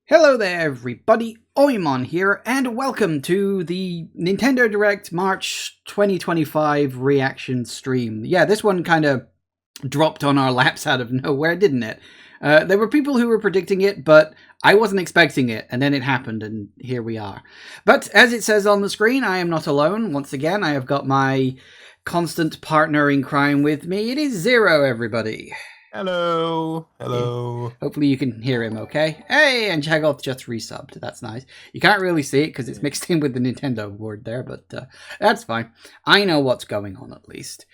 Hello there everybody, Oimon here, and welcome to the Nintendo Direct March 2025 reaction stream. Yeah, this one kind of dropped on our laps out of nowhere, didn't it? There were people who were predicting it, but I wasn't expecting it, and then it happened, and here we are. But as it says on the screen, I am not alone. Once again, I have got my constant partner in crime with me. It is Zero, everybody. Hello. Yeah. Hopefully you can hear him okay. Hey, and Jagoth just resubbed. That's nice. You can't really see it because it's mixed in with the Nintendo word there, but that's fine. I know what's going on at least,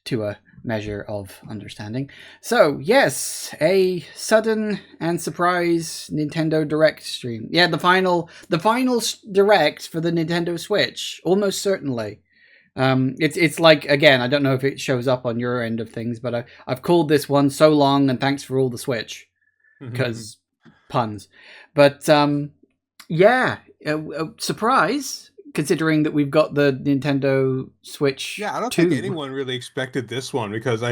to a measure of understanding. So, yes, a sudden and surprise Nintendo Direct stream. Yeah, the final Direct for the Nintendo Switch, almost certainly. It's like, again, I don't know if it shows up on your end of things, but I've called this one So Long and Thanks for All the Switch, because puns. But yeah, surprise, considering that we've got the Nintendo Switch. Yeah, I don't think anyone really expected this one because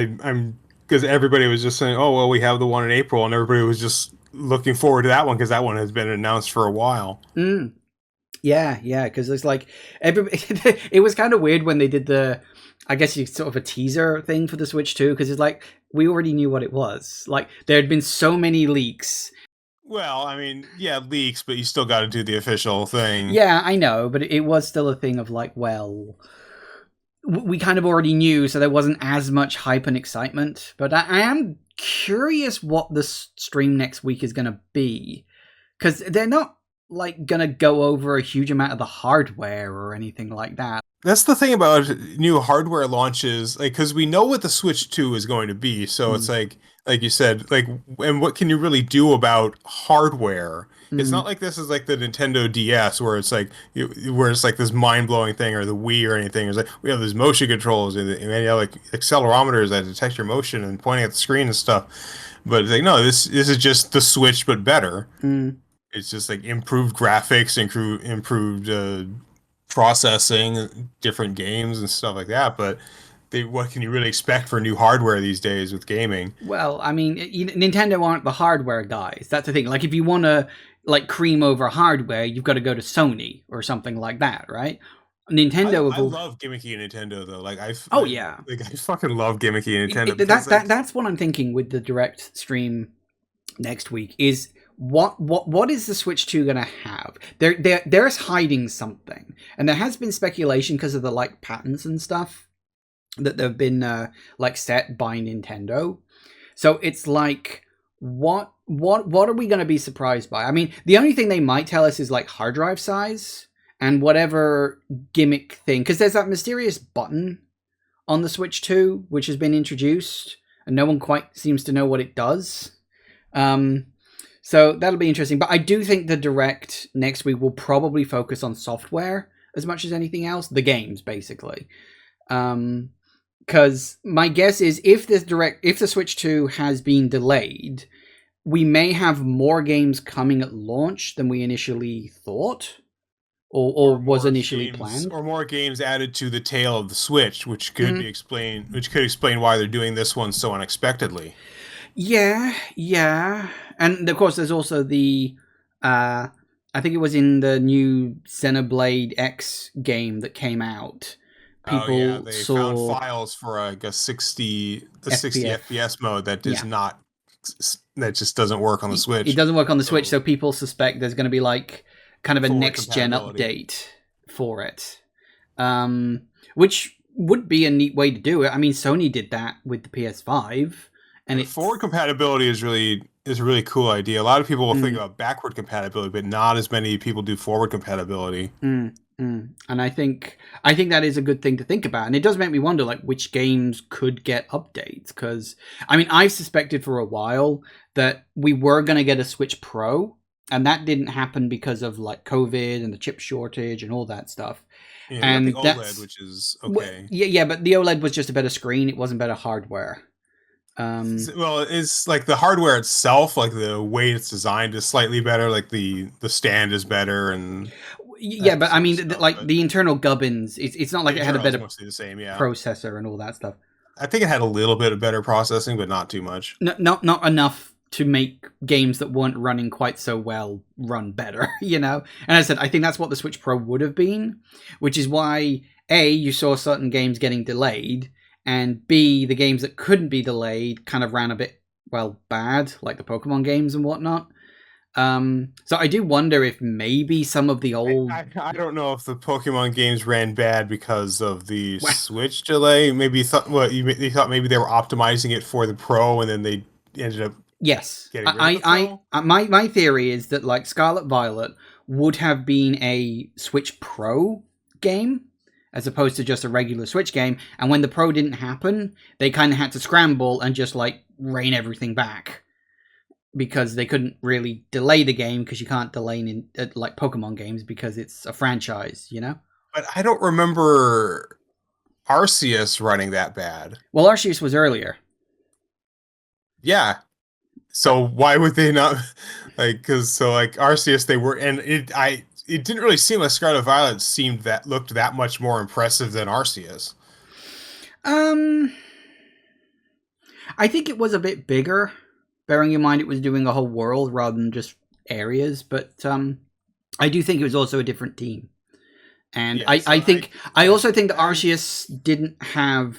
because everybody was just saying, oh well, we have the one in April, and everybody was just looking forward to that one because that one has been announced for a while. Yeah, because it's like it was kind of weird when they did I guess you sort of a teaser thing for the Switch 2, because it's like we already knew what it was. Like there had been so many leaks. Well, I mean, yeah, leaks, but you still got to do the official thing. Yeah, I know, but it was still a thing of like, well, we kind of already knew, so there wasn't as much hype and excitement. But I am curious what the stream next week is going to be, because they're not like gonna go over a huge amount of the hardware or anything like that. That's the thing about new hardware launches, like, because we know what the Switch 2 is going to be, so it's like you said, like, and what can you really do about hardware? It's not like this is like the Nintendo DS where it's like this mind-blowing thing, or the Wii or anything. It's like we have these motion controls and you have like accelerometers that detect your motion and pointing at the screen and stuff. But it's like, no, this is just the Switch but better. It's just like improved graphics, improved processing, different games and stuff like that. But what can you really expect for new hardware these days with gaming? Well, I mean, Nintendo aren't the hardware guys. That's the thing. Like, if you want to like cream over hardware, you've got to go to Sony or something like that, right? Nintendo. I love gimmicky Nintendo though. Like I fucking love gimmicky Nintendo. That's what I'm thinking with the Direct stream next week is. What is the Switch 2 gonna have? They're hiding something, and there has been speculation because of the like patents and stuff that they've been like set by Nintendo. So it's like, what are we gonna be surprised by? I mean, the only thing they might tell us is like hard drive size and whatever gimmick thing, because there's that mysterious button on the Switch 2 which has been introduced, and no one quite seems to know what it does. So that'll be interesting. But I do think the Direct next week will probably focus on software as much as anything else. The games, basically. Because my guess is if the Switch 2 has been delayed, we may have more games coming at launch than we initially thought. Or was initially planned. Or more games added to the tail of the Switch, which could explain why they're doing this one so unexpectedly. Yeah. And of course there's also the I think it was in the new Xenoblade X game that came out. People they found files for a 60 FPS mode that does not, that just doesn't work on the Switch. It doesn't work on the Switch, so people suspect there's going to be like kind of a next gen update for it. Which would be a neat way to do it. I mean, Sony did that with the PS5. And forward compatibility is a really cool idea. A lot of people will think about backward compatibility, but not as many people do forward compatibility. And I think that is a good thing to think about. And it does make me wonder, like, which games could get updates. Because, I mean, I've suspected for a while that we were going to get a Switch Pro, and that didn't happen because of, like, COVID and the chip shortage and all that stuff. Yeah, and the OLED, which is okay. Yeah, but the OLED was just a better screen. It wasn't better hardware. Well, it's like the hardware itself, like the way it's designed is slightly better, like the stand is better, and yeah, but I mean, the internal gubbins, it's not like it had a better mostly the same, processor and all that stuff. I think it had a little bit of better processing, but not too much. No, not enough to make games that weren't running quite so well run better, you know? And as I said, I think that's what the Switch Pro would have been, which is why, A, you saw certain games getting delayed, and B, the games that couldn't be delayed kind of ran a bit, well, bad, like the Pokemon games and whatnot. So I do wonder if maybe some of the old... I don't know if the Pokemon games ran bad because of the Well, Switch delay. Maybe you thought you thought maybe they were optimizing it for the Pro, and then they ended up yes. getting rid of the Pro. My theory is that, like, Scarlet Violet would have been a Switch Pro game, as opposed to just a regular Switch game, and when the Pro didn't happen, they kind of had to scramble and just, like, rein everything back. Because they couldn't really delay the game, because you can't delay in like Pokemon games because it's a franchise, you know? But I don't remember Arceus running that bad. Well, Arceus was earlier. Yeah. So why would they not because like Arceus they were and it didn't really seem like Scarlet Violet looked that much more impressive than Arceus. I think it was a bit bigger, bearing in mind it was doing a whole world rather than just areas, but I do think it was also a different team. And yes, I also think that Arceus didn't have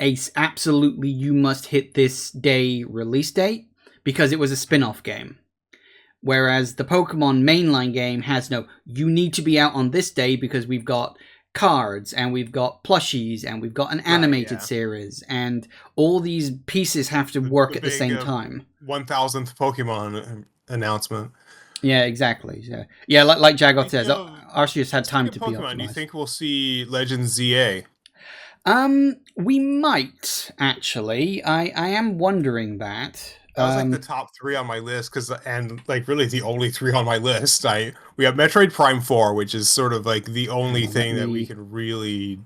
a absolutely you must hit this day release date, because it was a spin-off game. Whereas the Pokemon mainline game has no, you need to be out on this day because we've got cards and we've got plushies and we've got an animated series, and all these pieces have to work at the same time. 1000th Pokemon announcement. Yeah, exactly. Yeah, like Jagoth says, Arceus had time to be optimized. Do you think we'll see Legends ZA? We might, actually. I am wondering that. That was like the top 3 on my list, and like really the only 3 on my list. We have Metroid Prime 4, which is sort of like the only thing that we can really.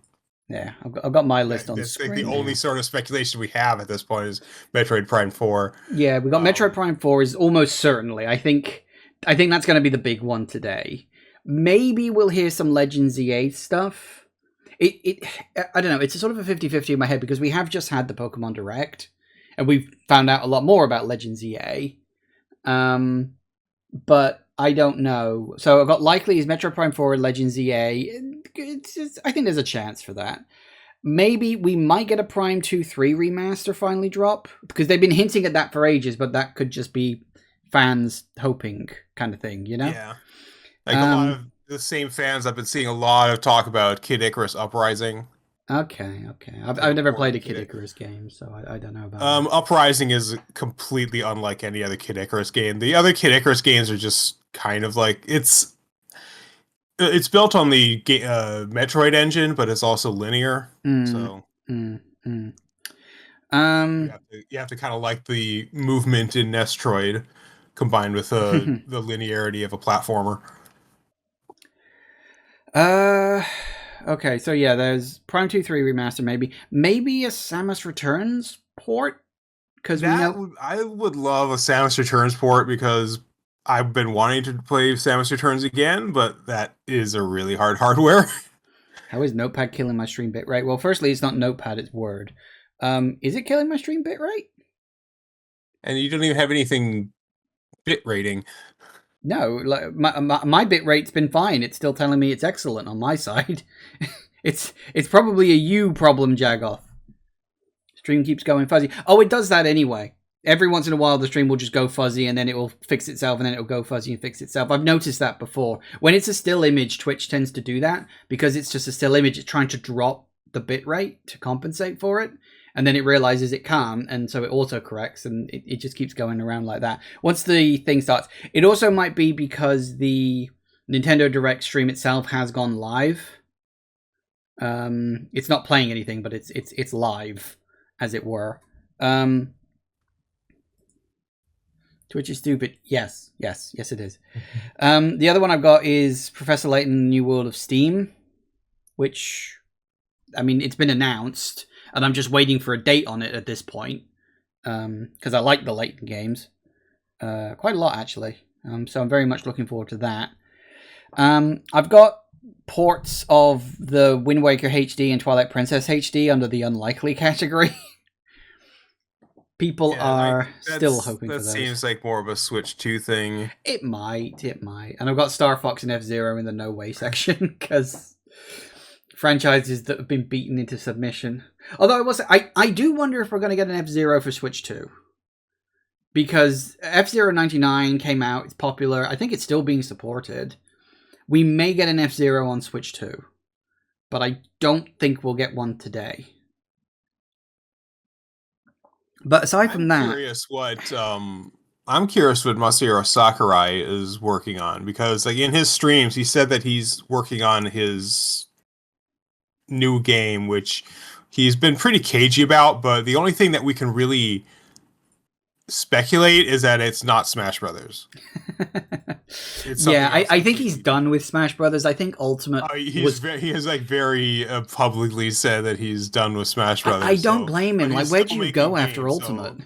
Yeah, I've got my list on screen. Like the only sort of speculation we have at this point is Metroid Prime 4. Yeah, we got Metroid Prime 4 is almost certainly. I think that's going to be the big one today. Maybe we'll hear some Legends ZA stuff. I don't know. It's a sort of a 50-50 in my head, because we have just had the Pokemon Direct, and we've found out a lot more about Legends ZA. But I don't know. So I've got likely is Metroid Prime 4 and Legends ZA. I think there's a chance for that. Maybe we might get a Prime 2-3 remaster finally drop, because they've been hinting at that for ages, but that could just be fans hoping kind of thing, you know? Yeah. Like a lot of the same fans, I've been seeing a lot of talk about Kid Icarus Uprising. Okay. I've never played a Kid Icarus game, so I don't know about that. Uprising is completely unlike any other Kid Icarus game. The other Kid Icarus games are just kind of like it's built on the Metroid engine, but it's also linear. So you have to kind of like the movement in Nestroid combined with the linearity of a platformer. Okay, so yeah, there's Prime 2-3 remaster, maybe a Samus Returns port, because I would love a Samus Returns port, because I've been wanting to play Samus Returns again, but that is a really hard hardware. How is Notepad killing my stream bitrate? Well, firstly, it's not Notepad, it's Word. Is it killing my stream bitrate? And you don't even have anything bit rating. No, like my bit rate's been fine. It's still telling me it's excellent on my side. It's probably a you problem, Jagoth. Stream keeps going fuzzy. Oh, it does that anyway. Every once in a while, the stream will just go fuzzy, and then it will fix itself, and then it will go fuzzy and fix itself. I've noticed that before. When it's a still image, Twitch tends to do that, because it's just a still image. It's trying to drop the bit rate to compensate for it. And then it realizes it can't, and so it auto-corrects, and it just keeps going around like that. Once the thing starts, it also might be because the Nintendo Direct stream itself has gone live. It's not playing anything, but it's live, as it were. Twitch is stupid. Yes, it is. The other one I've got is Professor Layton: New World of Steam, which, I mean, it's been announced. And I'm just waiting for a date on it at this point, because I like the Layton games quite a lot, actually. So I'm very much looking forward to that. I've got ports of the Wind Waker HD and Twilight Princess HD under the unlikely category. people Yeah, are still hoping that for those. seems like more of a Switch 2 thing. It might. And I've got Star Fox and F-Zero in the no way section because franchises that have been beaten into submission. Although I do wonder if we're going to get an F-Zero for Switch 2. Because F-Zero 99 came out, it's popular. I think it's still being supported. We may get an F-Zero on Switch 2. But I don't think we'll get one today. But aside from that, I'm curious what Masahiro Sakurai is working on, because like in his streams he said that he's working on his new game, which he's been pretty cagey about, but the only thing that we can really speculate is that it's not Smash Brothers. Yeah, I think he's done with Smash Brothers. I think Ultimate he has like very publicly said that he's done with Smash Brothers. I don't blame him. Like, where'd you go after Ultimate? So,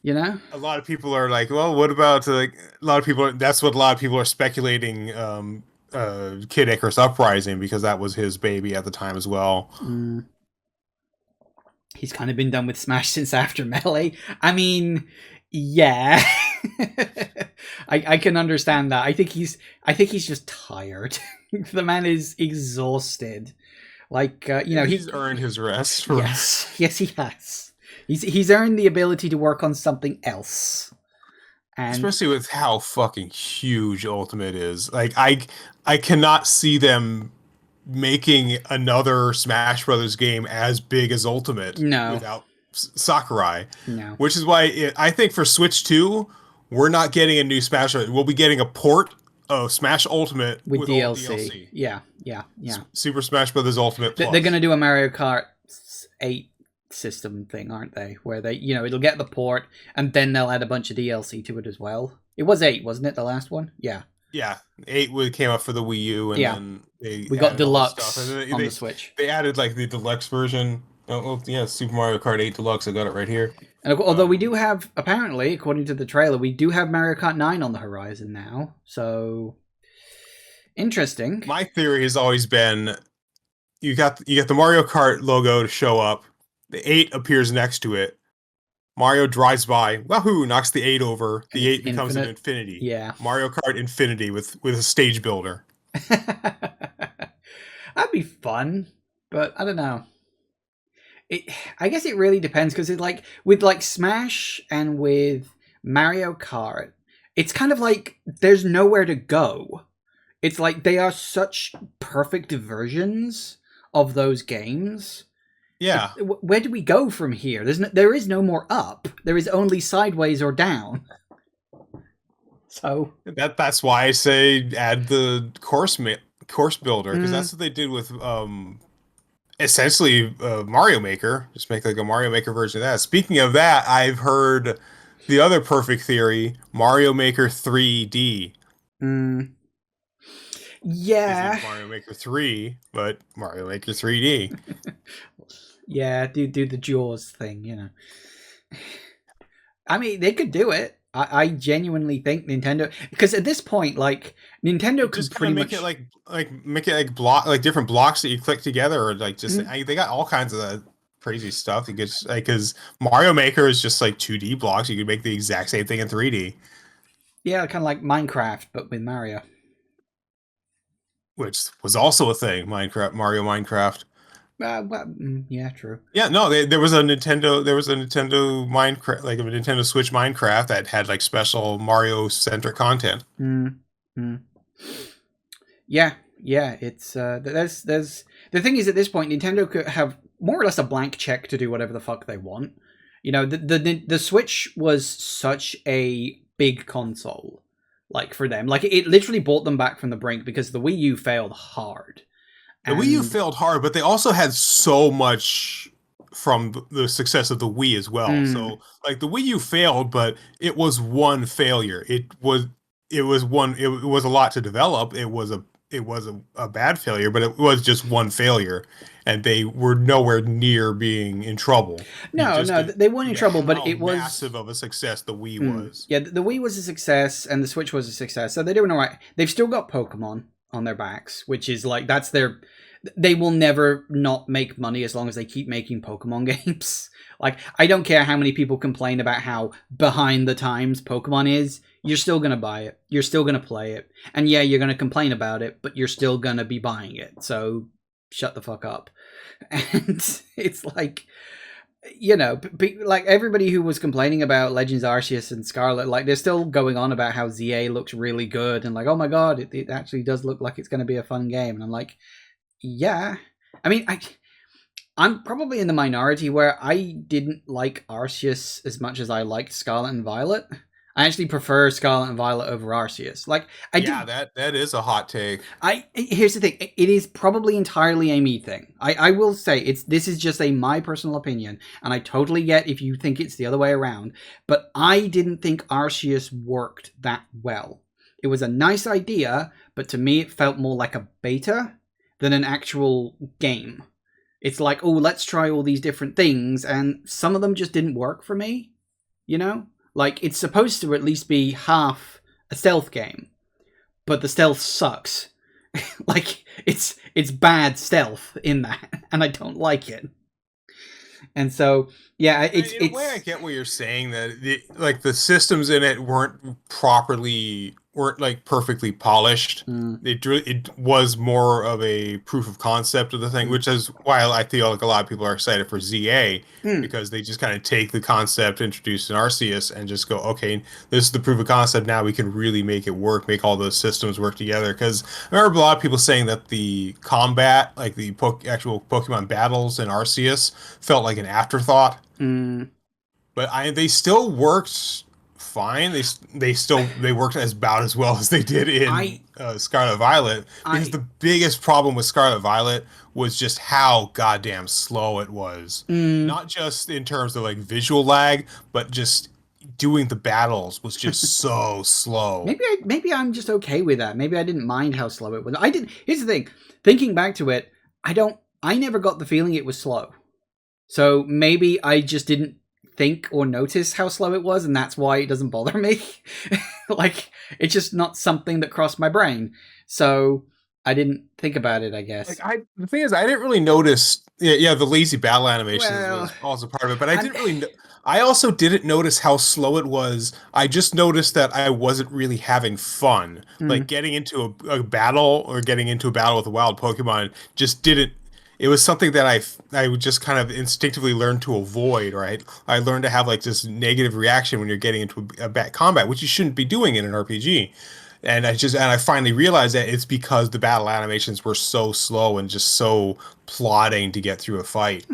you know, a lot of people are like, well, what about like a lot of people? That's what a lot of people are speculating. Kid Icarus Uprising, because that was his baby at the time as well. He's kind of been done with Smash since after Melee. I mean, yeah. I can understand that. I think he's just tired. The man is exhausted. Like he's earned his rest. Yes, he has. He's earned the ability to work on something else. And especially with how fucking huge Ultimate is. Like I cannot see them making another Smash Brothers game as big as Ultimate without Sakurai. No. Which is why I think for Switch 2, we're not getting a new Smash Brothers. We'll be getting a port of Smash Ultimate with DLC. Yeah. Super Smash Brothers Ultimate Plus. They're going to do a Mario Kart 8 system thing, aren't they? Where they, it'll get the port and then they'll add a bunch of DLC to it as well. It was 8, wasn't it? The last one? Yeah. Yeah. 8 came out for the Wii U, and then we got Deluxe on the Switch. They added like the Deluxe version. Oh, yeah, Super Mario Kart 8 Deluxe. I got it right here. And although we do have, apparently, according to the trailer, we do have Mario Kart 9 on the horizon now. So, interesting. My theory has always been, you got the Mario Kart logo to show up. The 8 appears next to it. Mario drives by, wahoo, knocks the 8 over. The 8 becomes an Infinity. Yeah. Mario Kart Infinity with a stage builder. That'd be fun, but I don't know. I guess it really depends, because with Smash and with Mario Kart, it's kind of like there's nowhere to go. It's like they are such perfect versions of those games. Yeah. Where do we go from here? There is no more up. There is only sideways or down. So that's why I say add the course builder, because that's what they did with essentially Mario Maker. Just make like a Mario Maker version of that. Speaking of that, I've heard the other perfect theory, Mario Maker 3D. Yeah. Mario Maker 3, but Mario Maker 3D. Yeah, do the Jaws thing, I mean, they could do it. I genuinely think Nintendo, because at this point, like, Nintendo could pretty much make it like block, like different blocks that you click together, or like just they got all kinds of crazy stuff. You get like, because Mario Maker is just like 2D blocks. You could make the exact same thing in 3D. Yeah, kind of like Minecraft, but with Mario, which was also a thing. Mario Minecraft. Yeah, true. Yeah, no, there was a Nintendo Minecraft, like a Nintendo Switch Minecraft that had like special Mario centric content. Yeah, it's there's the thing is, at this point Nintendo could have more or less a blank check to do whatever the fuck they want. The Switch was such a big console, like, for them. Like, it literally brought them back from the brink, because the Wii U failed hard. The Wii U failed hard, but they also had so much from the success of the Wii as well. So, like, the Wii U failed, but it was one failure. It was a lot to develop. It was a bad failure, but it was just one failure, and they were nowhere near being in trouble. No, they weren't in trouble, but it was massive of a success. The Wii was. Yeah, the Wii was a success, and the Switch was a success. So they're doing all right. They've still got Pokemon on their backs, which is like, that's their they will never not make money as long as they keep making Pokemon games. Like, I don't care how many people complain about how behind the times Pokemon is. You're still gonna buy it. You're still gonna play it. And yeah, you're gonna complain about it, but you're still gonna be buying it. So shut the fuck up. And it's like, like everybody who was complaining about Legends Arceus and Scarlet, like they're still going on about how ZA looks really good and like, oh my god, it actually does look like it's going to be a fun game. And I'm like, yeah. I mean, I'm probably in the minority where I didn't like Arceus as much as I liked Scarlet and Violet. I actually prefer Scarlet and Violet over Arceus. Like, Yeah, that is a hot take. Here's the thing. It is probably entirely a me thing. I will say this is just my personal opinion, and I totally get if you think it's the other way around. But I didn't think Arceus worked that well. It was a nice idea, but to me it felt more like a beta than an actual game. It's like, oh, let's try all these different things, and some of them just didn't work for me. You know? Like, it's supposed to at least be half a stealth game, but the stealth sucks. Like, it's bad stealth in that, and I don't like it. And so, yeah, it's in a way I get what you're saying, that the systems in it weren't like perfectly polished. It was more of a proof of concept of the thing, which is why I feel like a lot of people are excited for ZA, because they just kind of take the concept introduced in Arceus and just go, okay, this is the proof of concept. Now we can really make it work, make all those systems work together. Because I remember a lot of people saying that the combat, like the actual Pokemon battles in Arceus, felt like an afterthought. But they still worked fine. They worked about as well as they did in Scarlet Violet. Because the biggest problem with Scarlet Violet was just how goddamn slow it was. Not just in terms of like visual lag, but just doing the battles was just so slow. Maybe I'm just okay with that. Maybe I didn't mind how slow it was. I didn't. Here's the thing. Thinking back to it, I never got the feeling it was slow. So maybe I just didn't think or notice how slow it was, and that's why it doesn't bother me. Like, it's just not something that crossed my brain. So I didn't think about it, I guess. Like, the thing is, I didn't really notice. Yeah, the lazy battle animations was also part of it, but I didn't really. I also didn't notice how slow it was. I just noticed that I wasn't really having fun. Like, getting into a battle or getting into a battle with a wild Pokemon just didn't. It was something that I would just kind of instinctively learn to avoid, right? I learned to have like this negative reaction when you're getting into a combat, which you shouldn't be doing in an RPG. And I finally realized that it's because the battle animations were so slow and just so plodding to get through a fight.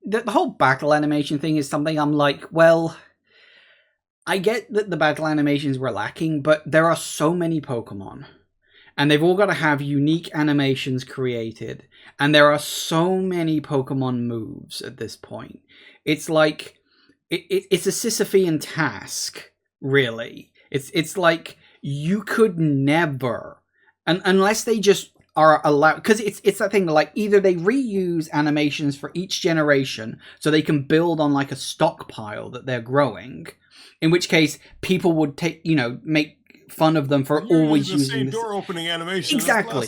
The whole battle animation thing is something I'm like, well, I get that the battle animations were lacking, but there are so many Pokemon. And they've all got to have unique animations created. And there are so many Pokemon moves at this point. It's like, it's a Sisyphean task, really. It's like, you could never, unless they just are allowed, because it's that thing, like, either they reuse animations for each generation so they can build on like a stockpile that they're growing, in which case people would make fun of them for always using the same door opening animation. Exactly.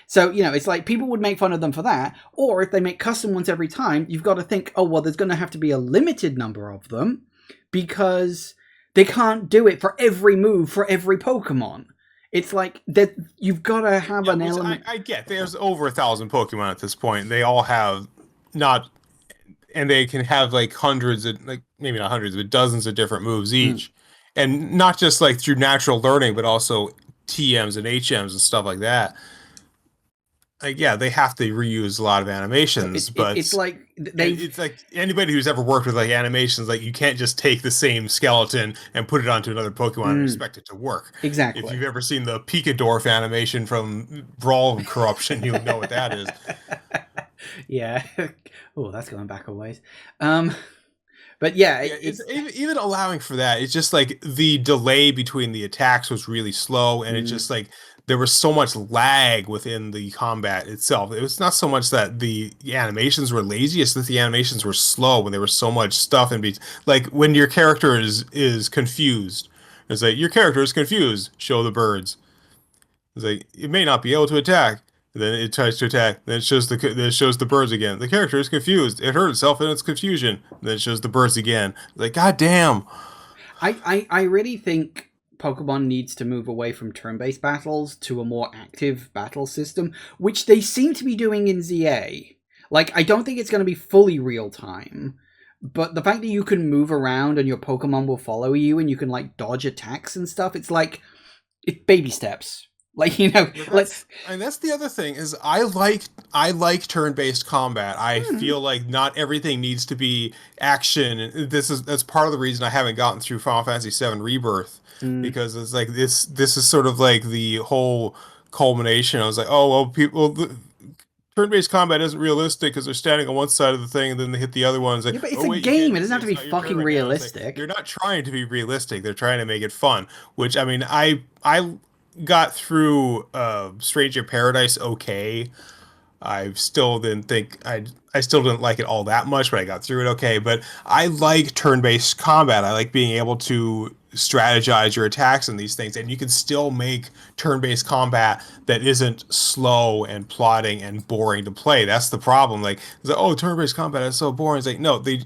So, it's like people would make fun of them for that, or if they make custom ones every time, you've got to think, oh, well, there's going to have to be a limited number of them because they can't do it for every move for every Pokemon. It's like that you've got to have an element. I get there's over 1,000 Pokemon at this point. They all have and they can have like hundreds of, like, maybe not hundreds, but dozens of different moves each. And not just like through natural learning, but also TMs and HMs and stuff like that. Like, yeah, they have to reuse a lot of animations, but it's like it's like anybody who's ever worked with like animations, like, you can't just take the same skeleton and put it onto another Pokemon and expect it to work. Exactly. If you've ever seen the Pikadorf animation from Brawl Corruption, you know what that is. Yeah. Oh, that's going back a ways. But yeah, it's even allowing for that. It's just like the delay between the attacks was really slow, and it's just like there was so much lag within the combat itself. It was not so much that the animations were lazy, it's that the animations were slow when there was so much stuff in between. Like when your character is confused, it's like, your character is confused. Show the birds. It's like it may not be able to attack. Then it tries to attack. Then it shows the birds again. The character is confused. It hurt itself in its confusion. Then it shows the birds again. Like, god damn. I really think Pokemon needs to move away from turn-based battles to a more active battle system, which they seem to be doing in ZA. Like, I don't think it's going to be fully real time, but the fact that you can move around and your Pokemon will follow you and you can, like, dodge attacks and stuff, it's like, it's baby steps. Like, you know, Yeah, let's... that's the other thing is I like turn-based combat. I feel like not everything needs to be action. That's part of the reason I haven't gotten through Final Fantasy VII Rebirth, Mm. because it's like this is sort of like the whole culmination. I was like, oh well, turn-based combat isn't realistic because they're standing on one side of the thing and then they hit the other one. It's like, Yeah, but it's oh a wait, you can't game. It hit doesn't me. have to It's be not your turn fucking right now. It's like they're realistic. not trying to be realistic. They're trying to make it fun. Which I mean, I got through Stranger Paradise okay. I still didn't think I still didn't like it all that much, but I got through it okay. But I like turn-based combat. I like being able to strategize your attacks and these things, and you can still make turn-based combat that isn't slow and plotting and boring to play. That's the problem. Like, it's like, oh, turn-based combat is so boring. It's like, no, the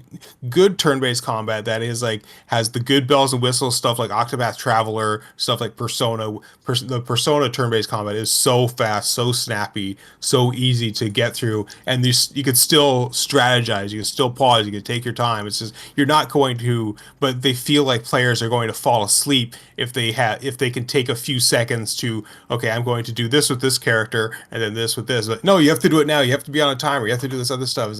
good turn-based combat that is like has the good bells and whistles stuff like Octopath Traveler, stuff like Persona. The Persona turn-based combat is so fast, so snappy, so easy to get through, and you could still strategize. You can still pause. You can take your time. It's just you're not going to, but they feel like players are going to fall asleep if they can take a few seconds to, okay, I'm going to do this with this character and then this with this. But no, you have to do it now. You have to be on a timer. You have to do this other stuff.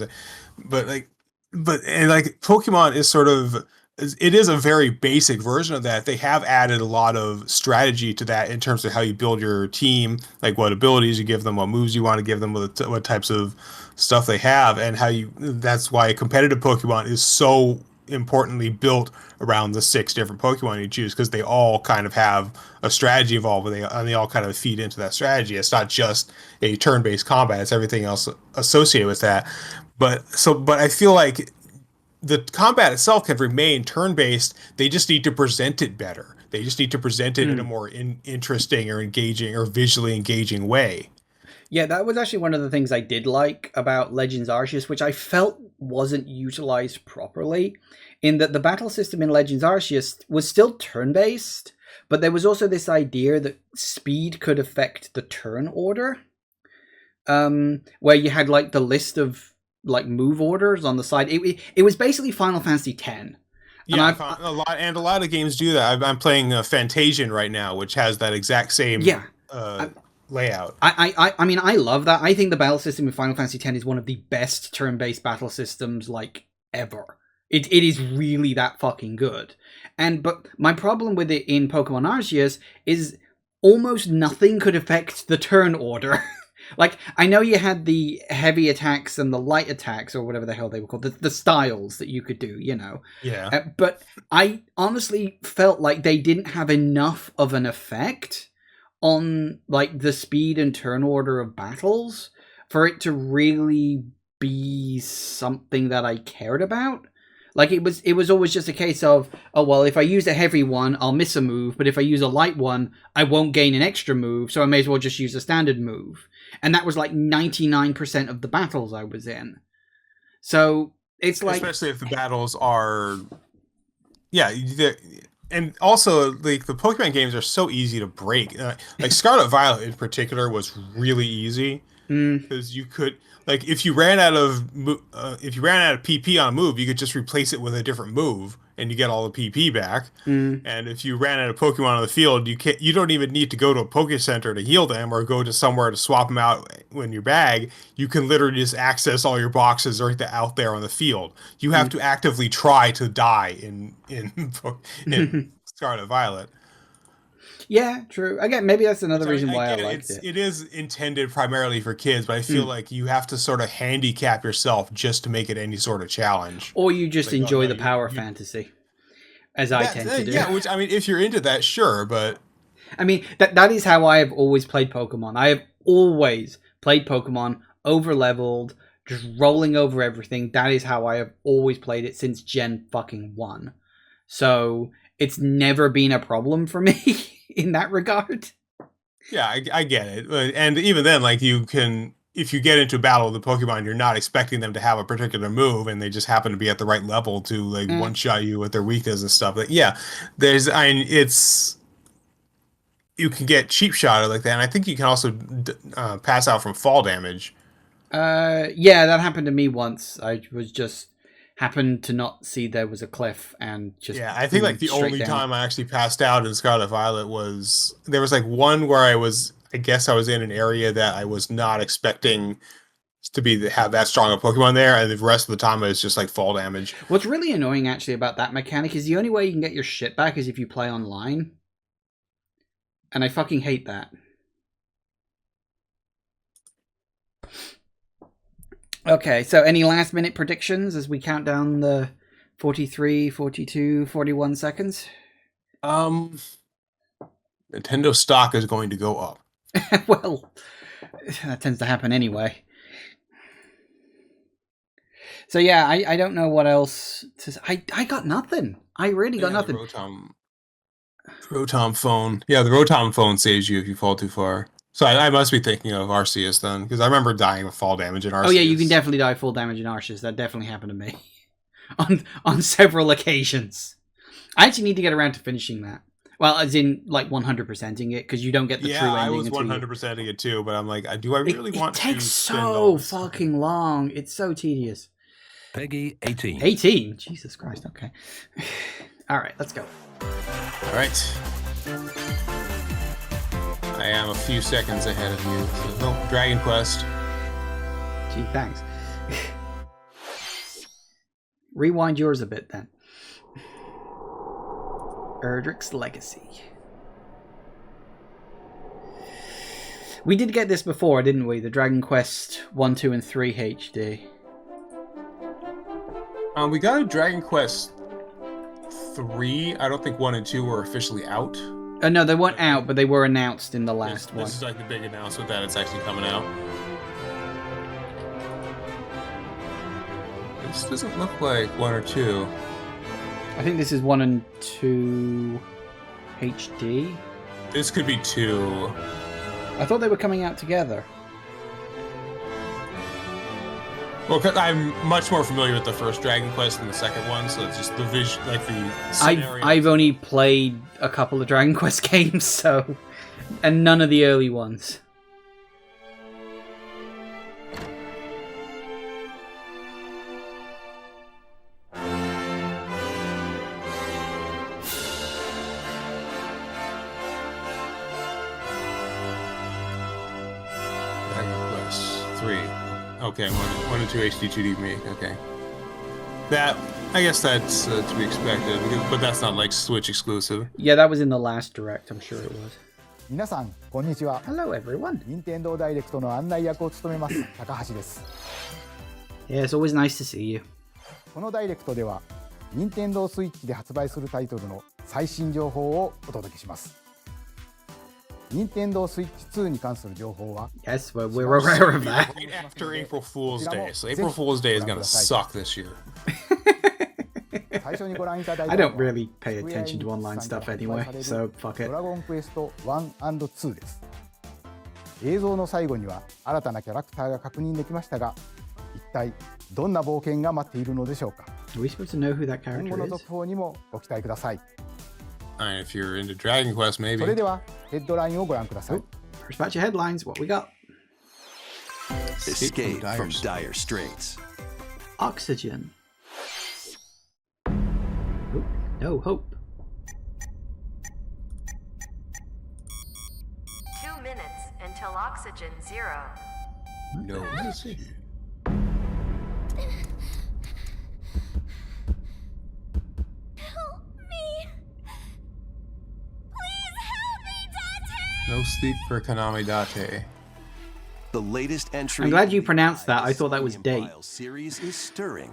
But like, and like Pokemon is sort of, it is a very basic version of that. They have added a lot of strategy to that in terms of how you build your team, like what abilities you give them, what moves you want to give them, what types of stuff they have, and how you. That's why competitive Pokemon is so importantly built around the 6 different Pokemon you choose, because they all kind of have a strategy involved, and they all kind of feed into that strategy. It's not just a turn-based combat; it's everything else associated with that. But I feel like the combat itself can remain turn-based. They just need to present it better. They just need to present it in a Mm. more interesting or engaging or visually engaging way. Yeah, that was actually one of the things I did like about Legends Arceus, which I felt wasn't utilized properly, in that the battle system in Legends Arceus was still turn-based, but there was also this idea that speed could affect the turn order, where you had like the list of like move orders on the side. It was basically Final Fantasy X. And Yeah, I found a lot of games do that. I'm playing Fantasian right now, which has that exact same yeah, uh, I, layout. I mean, I love that. I think the battle system in Final Fantasy X is one of the best turn-based battle systems like ever. It is really that fucking good. But my problem with it in Pokemon Arceus is almost nothing could affect the turn order. Like, I know you had the heavy attacks and the light attacks, or whatever the hell they were called, the styles that you could do, you know. Yeah. But I honestly felt like they didn't have enough of an effect on like the speed and turn order of battles for it to really be something that I cared about. Like it was always just a case of, oh well, if I use a heavy one, I'll miss a move, but if I use a light one, I won't gain an extra move, so I may as well just use a standard move. And that was like 99% of the battles I was in. So it's like, Especially if the battles are, yeah, and also like the Pokemon games are so easy to break. Like Scarlet Violet in particular was really easy mm, because you could, like, if you ran out of PP on a move, you could just replace it with a different move and you get all the PP back. mm. And if you ran out of Pokemon on the field, you don't even need to go to a Poke Center to heal them or go to somewhere to swap them out in your bag. You can literally just access all your boxes right out there on the field. You have to actively try to die in Scarlet Violet. Yeah, true. Again, maybe that's another Which reason I why I get liked it. it is intended primarily for kids, but I feel Mm. like you have to sort of handicap yourself just to make it any sort of challenge. Or you It's just like, no, enjoy no, the power you fantasy, as I tend to do. yeah, which I mean, if you're into that, sure, but I mean, that is how I have always played Pokemon. I have always played Pokemon over leveled, just rolling over everything. That is how I have always played it since Gen fucking 1. So it's never been a problem for me in that regard. Yeah, I get it. And even then, like, you can, if you get into a battle with the Pokemon, you're not expecting them to have a particular move, and they just happen to be at the right level to, like, one-shot you with their weakness and stuff. But yeah, I mean, you can get cheap shotted like that, and I think you can also pass out from fall damage. Yeah, that happened to me once. I was just happened to not see there was a cliff and just Yeah, I think like the only down. time I actually passed out in Scarlet Violet was there was like one where I guess I was in an area that I was not expecting to have that strong a Pokemon there, and the rest of the time it was just like fall damage. What's really annoying actually about that mechanic is the only way you can get your shit back is if you play online. And I fucking hate that. Okay, so any last minute predictions as we count down the 43, 42, 41 seconds? Nintendo stock is going to go up. Well, that tends to happen anyway. So yeah, I don't know what else to say. I got nothing. I really got nothing. Rotom phone. Yeah, the Rotom phone saves you if you fall too far. So I must be thinking of Arceus then, because I remember dying of fall damage in Arceus. Oh yeah, you can definitely die full damage in Arceus. That definitely happened to me on several occasions. I actually need to get around to finishing that. Well, as in like 100%ing it, because you don't get the true ending. Yeah, I was 100%ing it too, but I'm like, do I really want to? It takes so fucking long. It's so tedious. Peggy 18. 18? Jesus Christ, okay. All right, let's go. All right. I am a few seconds ahead of you. So, Dragon Quest. Gee, thanks. Rewind yours a bit then. Erdrick's Legacy. We did get this before, didn't we? The Dragon Quest 1, 2, and 3 HD. We got a Dragon Quest 3. I don't think 1 and 2 were officially out. No, they weren't out, but they were announced in the last one. This is like the big announcement that it's actually coming out. This doesn't look like 1 or 2. I think this is 1 and 2 HD. This could be 2. I thought they were coming out together. Well, because I'm much more familiar with the first Dragon Quest than the second one, so it's just the vision, like the scenario. I've only played a couple of Dragon Quest games, so, and none of the early ones. Dragon Quest 3. Okay, 1 and 2 HD 2D remake. Okay, that I guess that's to be expected, but that's not like Switch exclusive. Yeah, that was in the last direct. I'm sure it was. 皆さんこんにちは。 Hello, everyone. 任天堂ダイレクトの案内役を務めます高橋です。 Yeah, it's always nice to see you. このダイレクトでは任天堂スイッチで発売するタイトルの最新情報をお届けします。任天堂スイッチ2に関する情報は Yes, well, we're aware of that. Right after April Fool's Day, so April Fool's Day is gonna suck this year. 最初にご覧いただい I たの don't は really pay attention to online stuff anyway, so fuck ド it. ラゴンクエスト1 and 2です。映像の最後には新たなキャラクターが確認できましたが、一体どんな冒険が待っているのでしょうか。 Are we supposed to know who that 今後 character の is? 続報にもご期待ください。 If you're into Dragon Quest, そ maybe. れではヘッドラインをご覧ください。 First batch of headlines. What we got? Escape from dire straits. Oxygen. Oh, no hope. 2 minutes until oxygen 0. No. Help me. Please help me, Dante. No sleep for Konami Date. The latest entry. I'm glad you in the pronounced that. I Ice thought that was Sodium date. Vial series is stirring.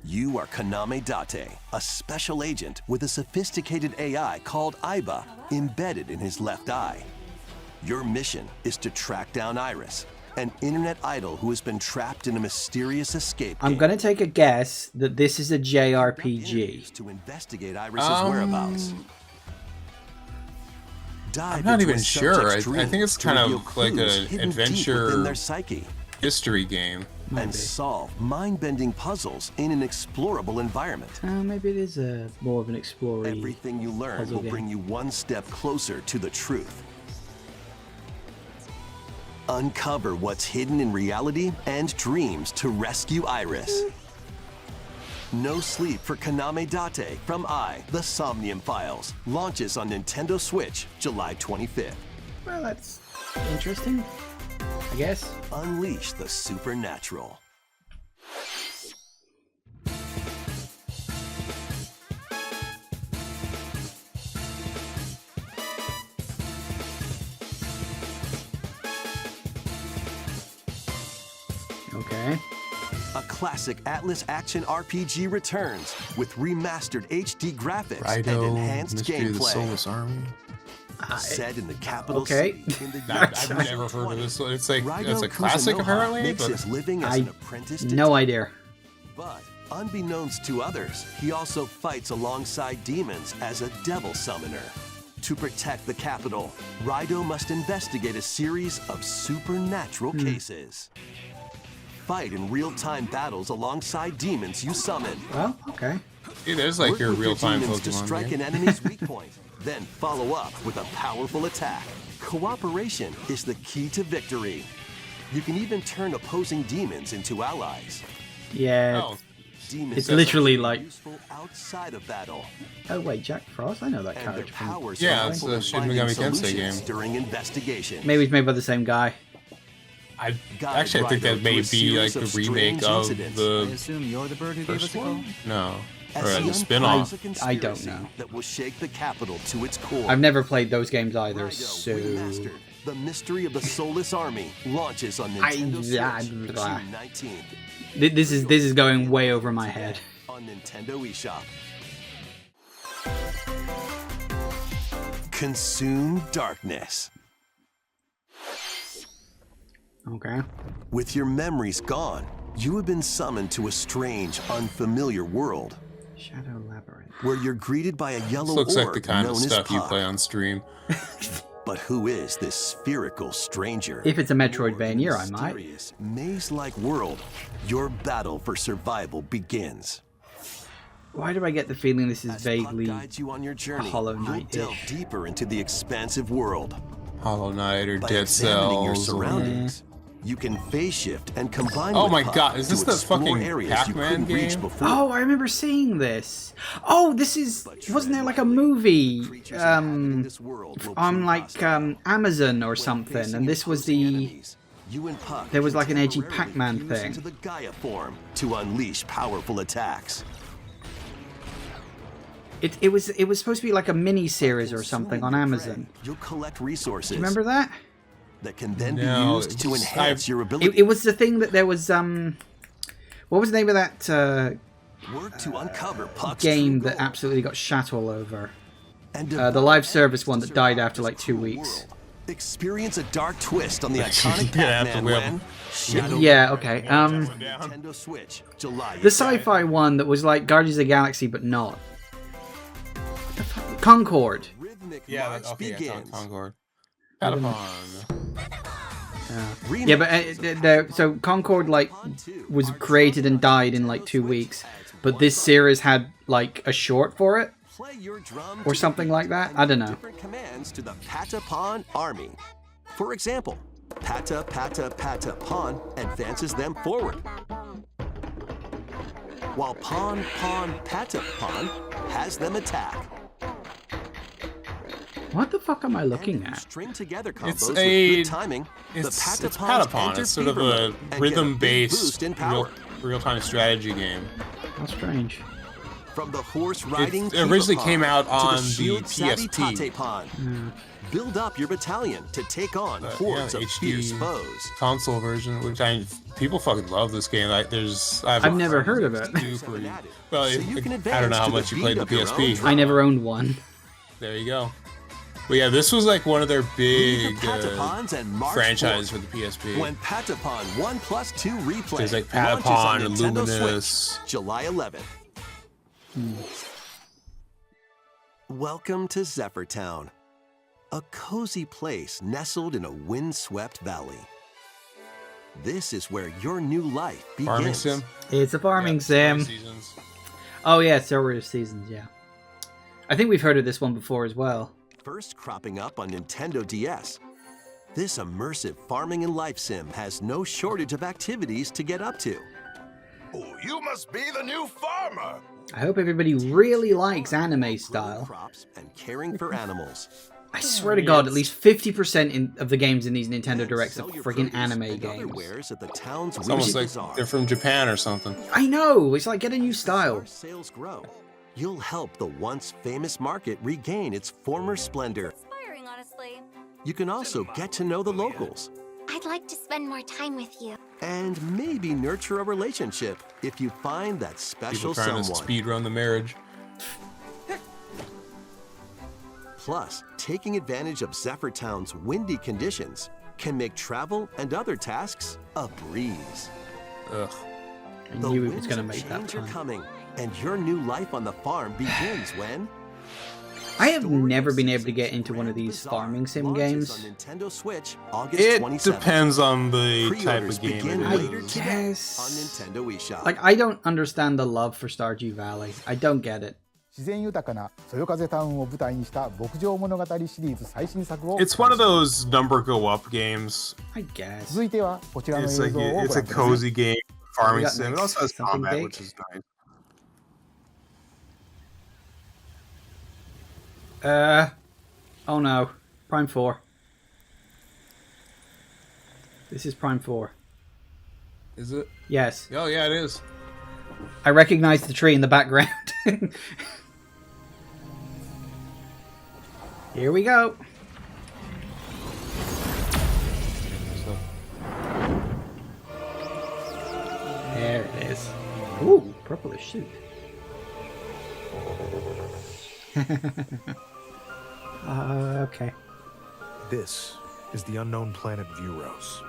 You are Kaname Date, a special agent with a sophisticated AI called Aiba embedded in his left eye. Your mission is to track down Iris, an internet idol who has been trapped in a mysterious escape I'm game. gonna take a guess that this is a JRPG. To investigate Iris's whereabouts. Dive I'm not into a even sure. subject's I think it's dreams kind to of reveal like clues an hidden deep adventure within their psyche, history game. and solve mind-bending puzzles in an explorable environment. Maybe it is more of an exploring. Everything you learn puzzle will game. bring you one step closer to the truth. Uncover what's hidden in reality and dreams to rescue Iris. No Sleep for Kaname Date from The Somnium Files launches on Nintendo Switch July 25th. Well, that's interesting, I guess. Unleash the supernatural. Okay. A classic Atlas action RPG returns with remastered HD graphics and Rido, enhanced Mystery of the gameplay. Soulless Army. Set in the capital Okay. city in the I've never heard of this one. It's like it's a classic Kuzunoha apparently, makes but his living as I- an apprentice detective. No idea. But unbeknownst to others, he also fights alongside demons as a devil summoner. To protect the capital, Rido must investigate a series of supernatural cases. Fight in real-time battles alongside demons you summon. Well, okay. yeah, there's like Work your with real-time demons to Pokemon strike game. an enemy's weak point, then follow up with a powerful attack. Cooperation is the key to victory. You can even turn opposing demons into allies. Yeah. Oh, Demons It's are literally also like- useful outside of battle, Oh wait, Jack Frost. I know that and their character. From... powers Yeah, are it's helpful the in Shin finding Megami Tensei solutions game. during investigation. Maybe it's made by the same guy. I Guide actually I think Rido that may through a be like series the of remake strange of incidents. I the assume you're the bird who gave us first a call? one. No, As or he the unfolds spin-off. a I don't conspiracy know. that will shake the capital to its core. I've never played those games either, Rido so Remastered, The Mystery of the Soulless Army launches on Nintendo Switch blah. June 19th this is going way over my head. on Nintendo eShop. Consume darkness. Okay. With your memories gone, you have been summoned to a strange, unfamiliar world Shadow Labyrinth. where you're greeted by a This yellow looks orb like the kind known of as stuff you Puck. play on stream. But who is this spherical stranger? If it's a Metroidvania, More I might. mysterious, maze-like world, your battle for survival begins. Why do I get the feeling this is As Puck vaguely? guides you on your journey, Hollow you'll Knight-ish. delve deeper into the expansive world. Hollow Knight or By Dead examining your Cells. Or... surroundings, you can phase shift and combine Oh with my Puck God, is to this the explore fucking areas you Pac-Man couldn't reach game? before. Oh, I remember seeing this. Oh, this is. Wasn't there like a movie Creatures inhabiting this world will on prove like hostile. Amazon or When something, facing and this was opposing the. enemies, you and Puck there was can like an edgy temporarily Pac-Man fuse thing. into the Gaia form to unleash powerful attacks. It was supposed to be like a mini series or something on Consuming your Amazon. prey, you'll collect resources Remember that? that can then No, be used to it's- enhance I've- your ability. It was the thing that there was what was the name of that Work to uncover Puck's game true that goal absolutely got shat all over? and the develop live service one to that died survive after like this 2 cruel weeks. world. Experience a dark twist on the iconic Yeah, after Pac-Man we have- when Shadow Yeah, okay. Nintendo Switch, July. The sci-fi one that was like Guardians of the Galaxy but not. What the fuck? Concord. Rhythmic Yeah, march okay, it's on begins. Concord. Patapon. Yeah, but so Concord like was created and died in like 2 weeks, but this series had like a short for it. Play your drum Or to something the like beat that? and I don't give know. Different commands to the Patapon army. For example, Pata Pata Patapon advances them forward, while Pon Pon Patapon has them attack. What the fuck am I looking And you at? string together It's combos with a- good timing. It's the Patapon. It's sort of a and get a big rhythm-based boost in power. real-time strategy game. How strange. From the horse riding It originally Kibapon came out to on the shield-savvy PSP. Tatepon. Build up your battalion to take on hordes yeah, of fierce foes. console version, which people fucking love this game. Like, I've never heard of it. Super. Well, So you can I advance don't know how to the much you beat played the of your own PSP. drum. I never owned one. There you go. But yeah, this was like one of their Lead big the Patapons and march franchises for forth. the PSP. When Patapon 1+2 replay There's like launches Patapon on and Nintendo Luminous. Switch, July 11th. Welcome to Zephyr Town. a cozy place nestled in a windswept valley. This is where your new life begins. Farming sim. It's a farming Yeah, sim. seasons. Oh yeah, Story Seasons, yeah. I think we've heard of this one before as well. First cropping up on Nintendo DS. This immersive farming and life sim has no shortage of activities to get up to. Oh, you must be the new farmer. I hope everybody really likes anime style. Crops and caring for animals. I swear to God, at least 50% of the games in these Nintendo Directs are Sell your freaking produce anime and other games. wares at the town's It's almost weekly like bazaar. they're from Japan or something. I know! It's like, get a new style. Our sales grow. You'll help the once famous market regain its former splendor. Inspiring, honestly. You can also get to know the locals I'd like to spend more time with you. and maybe nurture a relationship if you find that special People trying to someone. speed run the marriage. Plus, taking advantage of Zephyr Town's windy conditions can make travel and other tasks a breeze. Ugh. I The knew it was winds going to of make that change are time. coming, and your new life on the farm begins when I have Story never been able to Seasons get into one of Grand these Bazaar farming sim launches games. on Nintendo Switch, August It 27th. depends on the type Pre-orders of game begin it later is. today Yes. on Nintendo eShop. Like, I don't understand the love for Stardew Valley. I don't get it. 自然豊かなそよ風タウンを舞台にした牧場物語シリーズ最新作を It's one of those number go up games. I guess. 続いてはこちらの映 It's 像を like ご覧 it's a ください cozy game, farming We got sim. It next. also has Something combat, big. which is nice. Oh no. Prime 4. This is Prime 4. Is it? Yes. Oh yeah, it is. I recognize the tree in the background. Here we go. So, There it is. Ooh, purplish suit. Okay. This is the unknown planet Vuros.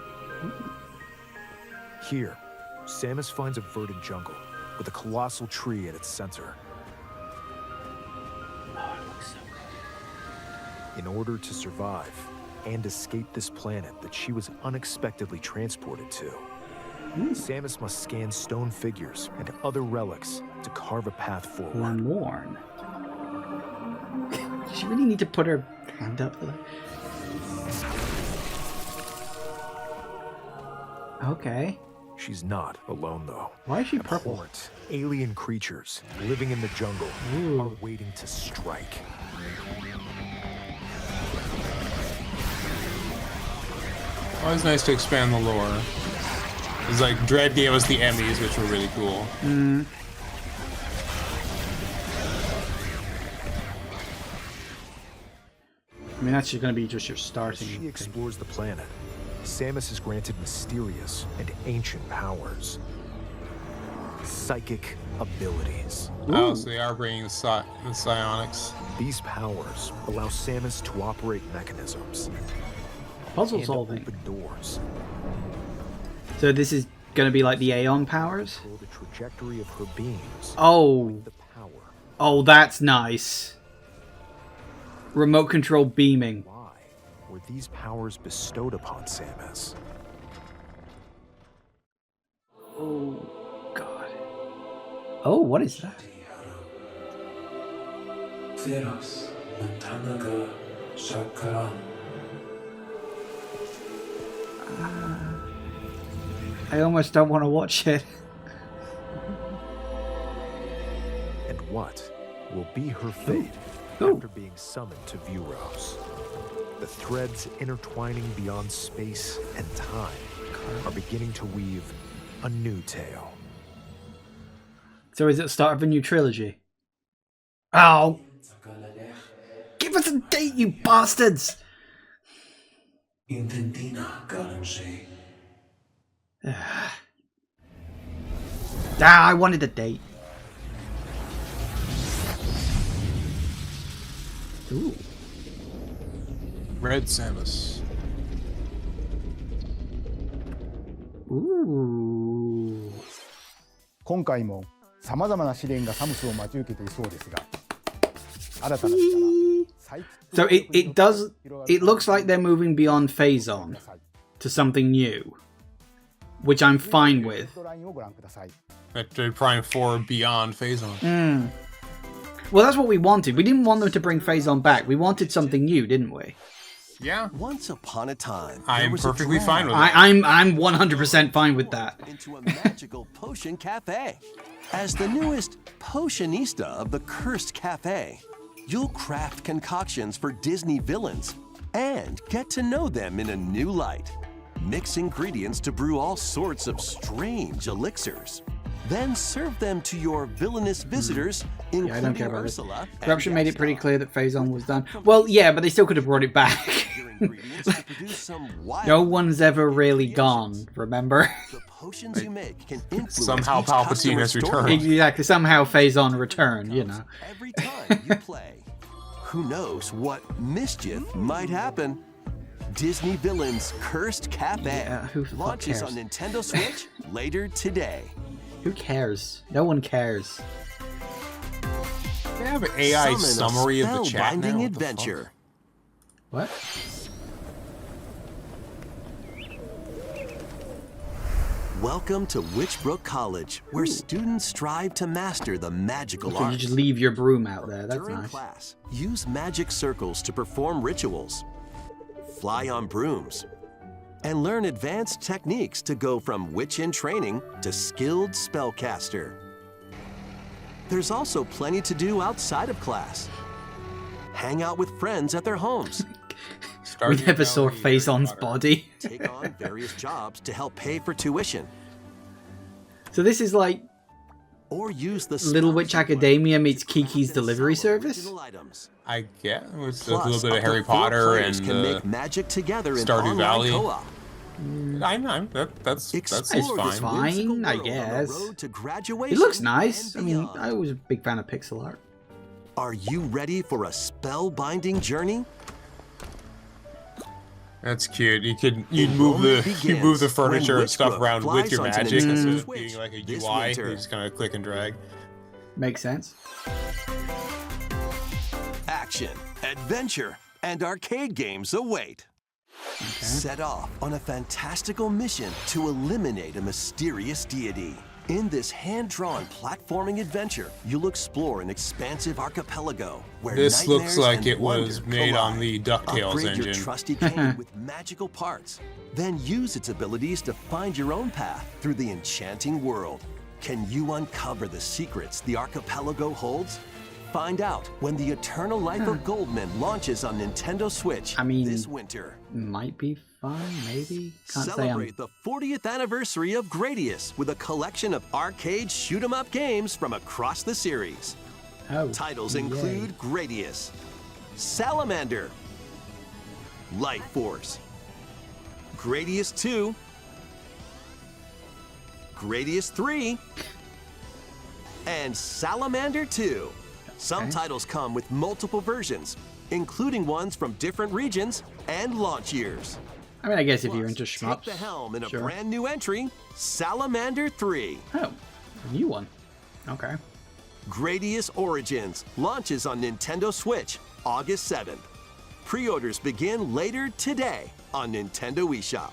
Here, Samus finds a verdant jungle with a colossal tree at its center. In order to survive and escape this planet that she was unexpectedly transported to, Samus must scan stone figures and other relics to carve a path forward. Lamorne. Does she really need to put her hand up there? Okay. She's not alone, though. Why is she purple? Abhorrent alien creatures living in the jungle Ooh. are waiting to strike. always nice to expand the lore. It's like Dread gave us the Emmys, which were really cool. I mean, that's just going to be just your As starting she thing. explores the planet, Samus is granted mysterious and ancient powers. Psychic abilities. Oh, so they are bringing the psionics. These powers allow Samus to operate mechanisms Puzzle and solving. open doors, So this is going to be like the Aeon powers? control the trajectory of her beams. Oh. The power. Oh, that's nice. Remote control beaming. Why were these powers bestowed upon Samus? Oh, God. Oh, what is that? I almost don't want to watch it. And what will be her fate Ooh. after being summoned to Vuros? The threads intertwining beyond space and time are beginning to weave a new tale. So is it the start of a new trilogy? Oh! Give us a date, you bastards! I wanted a date. Ooh. Red Samus. Ooh. 今回もさまざまな試練がサムスを待ち受けていそうですが、新たな力サイキック So it looks like they're moving beyond Phazon to something new, which I'm fine with. Metroid Prime 4 Beyond Phazon. Well, that's what we wanted. We didn't want them to bring Phazon back. We wanted something new, didn't we? Yeah. Once upon a time, I'm perfectly fine with that. I'm 100% fine with that. Into a magical potion cafe. As the newest potionista of the Cursed Cafe, you'll craft concoctions for Disney villains and get to know them in a new light. Mix ingredients to brew all sorts of strange elixirs. Then serve them to your villainous visitors, including I don't care about Ursula. Corruption made it pretty clear that Phazon was done. Well, yeah, but they still could have brought it back. No one's ever really gone, remember? The potions you make can influence somehow each Palpatine customer's has story. returned. Exactly, somehow Phazon returned, you know. Every time you play. Who knows what mischief might happen? Disney Villains Cursed Cafe Yeah, who the fuck launches cares? on Nintendo Switch later today. Who cares? No one cares. They have an AI Summon a summary of the chat spellbinding now? adventure. What? Welcome to Witchbrook College, where students strive to master the magical So you arts. just leave your broom out there. That's During nice. class, use magic circles to perform rituals, fly on brooms, and learn advanced techniques to go from witch in training to skilled spellcaster. There's also plenty to do outside of class. Hang out with friends at their homes. We never saw Phazon's body. Take on various jobs to help pay for tuition. So this is like Or use the Little Witch spells Academia meets to Kiki's craft and delivery sell service? original items. I get it's a Plus, little bit up of to Harry 4 Potter players and can make magic together in Stardew online Valley. co-op. that's Explore fine. this Fine, whimsical I world on the guess. road to graduation It looks nice. I and mean, beyond. I was a big fan of pixel art. Are you ready for a spellbinding journey? That's cute. You'd move Enrollment the begins furniture when and stuff Witchbrook around with flies your onto magic Nintendo instead of Switch being like a this UI. winter. You just kind of click and drag. Makes sense. Action, adventure, and arcade games await. Set off on a fantastical mission to eliminate a mysterious deity. In this hand-drawn platforming adventure, you'll explore an expansive archipelago where This looks nightmares like and it was wonder made on collide. the DuckTales Upgrade engine. your trusty cane with magical parts. Then use its abilities to find your own path through the enchanting world. Can you uncover the secrets the archipelago holds? Find out when the Eternal Life of Goldman launches on Nintendo Switch I mean, this winter. Might be fun, maybe. Can't say Celebrate the 40th anniversary of Gradius with a collection of arcade shoot-'em-up games from across the series. Titles yay. include Gradius, Salamander, Light Force, Gradius 2, Gradius 3, and Salamander 2. Some Okay. titles come with multiple versions, including ones from different regions and launch years. I mean, I guess if you're Plus, into shmups. Take the helm in a sure. brand new entry, Salamander 3. Oh, a new one. Okay. Gradius Origins launches on Nintendo Switch August 7th. Pre-orders begin later today on Nintendo eShop.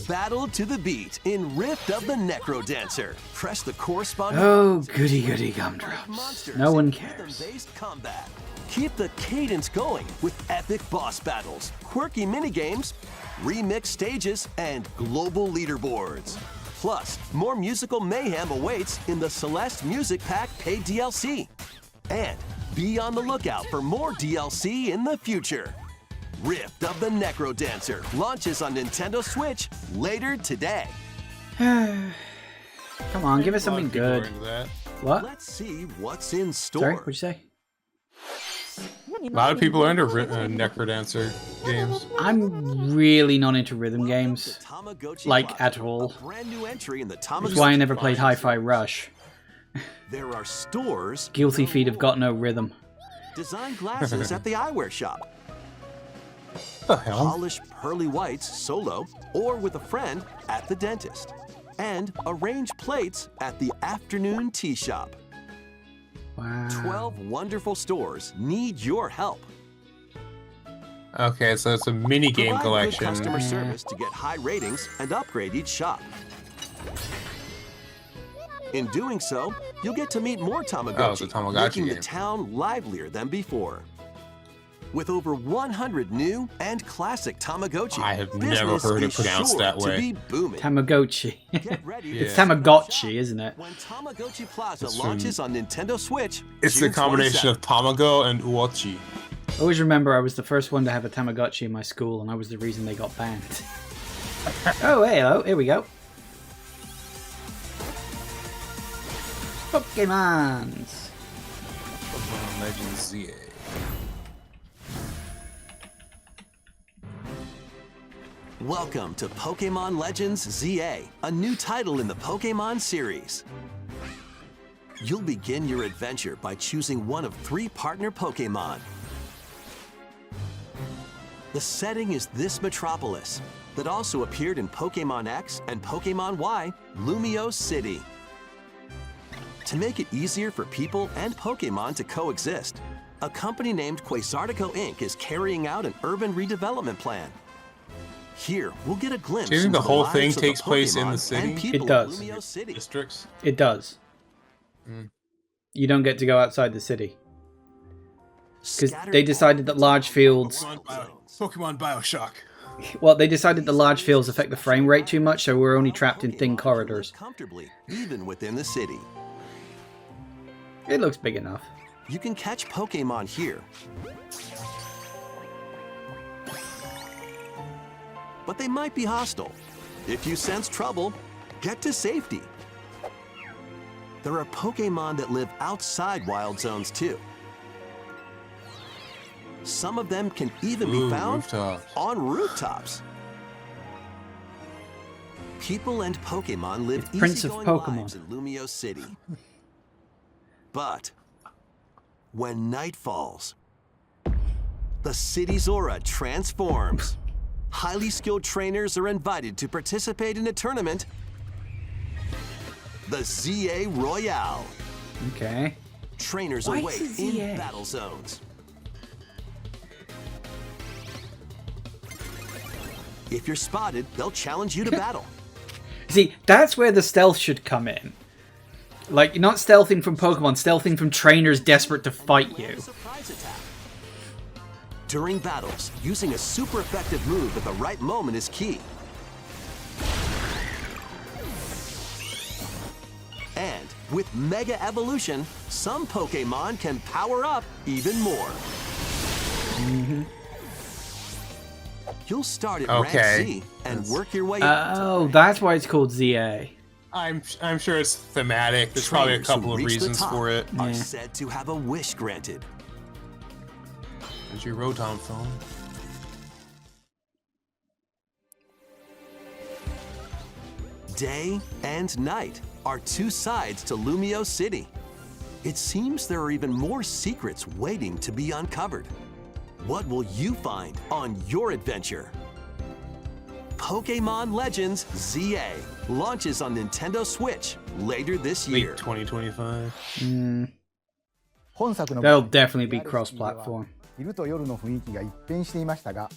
Battle to the beat in Rift of the Necrodancer. Press the corresponding Oh, buttons goody to goody fight gumdrops. monsters No one in cares. rhythm-based combat. Keep the cadence going with epic boss battles, quirky minigames, remix stages, and global leaderboards. Plus, more musical mayhem awaits in the Celeste Music Pack paid DLC. And be on the lookout for more DLC in the future. Rift of the Necrodancer launches on Nintendo Switch later today. Come on, give us A lot something of people are good. into that. What? Let's see what's in store. Sorry, what'd you say? A lot of people are into Necrodancer games. I'm really not into rhythm Welcome games. to Tamagotchi Like, Plus, at all. A brand new entry in the That's Tamagotchi. why I never played Hi-Fi Rush. There are stores. Guilty feet have got no rhythm. Design glasses at the eyewear shop. What the hell? Polish pearly whites solo or with a friend at the dentist. And arrange plates at the afternoon tea shop. Wow. 12 wonderful stores need your help. Okay, so it's a mini game Provide good collection. customer service to get high ratings and upgrade each shop. In doing so, you'll get to meet more Tamagotchi, Oh, it's a Tamagotchi making the game. town livelier than before. With over 100 new and classic Tamagotchi, I have business never heard it is pronounced sure that to way. be booming. Tamagotchi. Get ready to Yeah. It's set up Tamagotchi, shop isn't it? When Tamagotchi Plaza It's from- launches on Nintendo Switch, It's June the combination 27th. of Tamago and Uochi. I always remember I was the first one to have a Tamagotchi in my school, and I was the reason they got banned. Oh, hey, hello. Here we go. Pokemons. Pokemon Legends ZA. Welcome to Pokemon Legends ZA, a new title in the Pokemon series. You'll begin your adventure by choosing one of 3 partner Pokemon. The setting is this metropolis that also appeared in Pokemon X and Pokemon Y, Lumio City. To make it easier for people and Pokemon to coexist, a company named Quasartico Inc. is carrying out an urban redevelopment plan. Here, we'll get a glimpse Do you think into the whole lives thing of the takes place in the Pokemon city? and people It does. of Lumio City. Districts? It does. You don't get to go outside the city. Because they decided that large fields... Pokemon Bioshock. Well, they decided the large fields affect the frame rate too much, so we're only trapped in thin corridors. Comfortably, even within the city. It looks big enough. You can catch Pokemon here. But they might be hostile. If you sense trouble, get to safety. There are Pokemon that live outside wild zones too. Some of them can even be found rooftops. on rooftops. People and Pokemon live The Prince of easygoing Pokemon. lives in Lumio City. But when night falls, the city's aura transforms. Highly skilled trainers are invited to participate in a tournament, the ZA Royale. Okay. Trainers Why await is it in ZA? battle zones. If you're spotted, they'll challenge you to battle. See, that's where the stealth should come in. Like, not stealthing from Pokemon, stealthing from trainers desperate to fight you. Surprise attack. During battles, using a super effective move at the right moment is key. And with Mega Evolution, some Pokemon can power up even more. You'll start at rank Okay. Z and work your way up. Oh, that's why it's called ZA. I'm sure it's thematic. There's probably a Trainers who couple of reach the reasons top for it. Are Yeah. said to have a wish granted. There's your Rotom phone. Day and night are 2 sides to Lumio City. It seems there are even more secrets waiting to be uncovered. What will you find on your adventure? Pokemon Legends ZA launches on Nintendo Switch later this year. Late 2025. 本作の They'll definitely be cross-platform. 昼と夜の雰囲気が一変していましたが、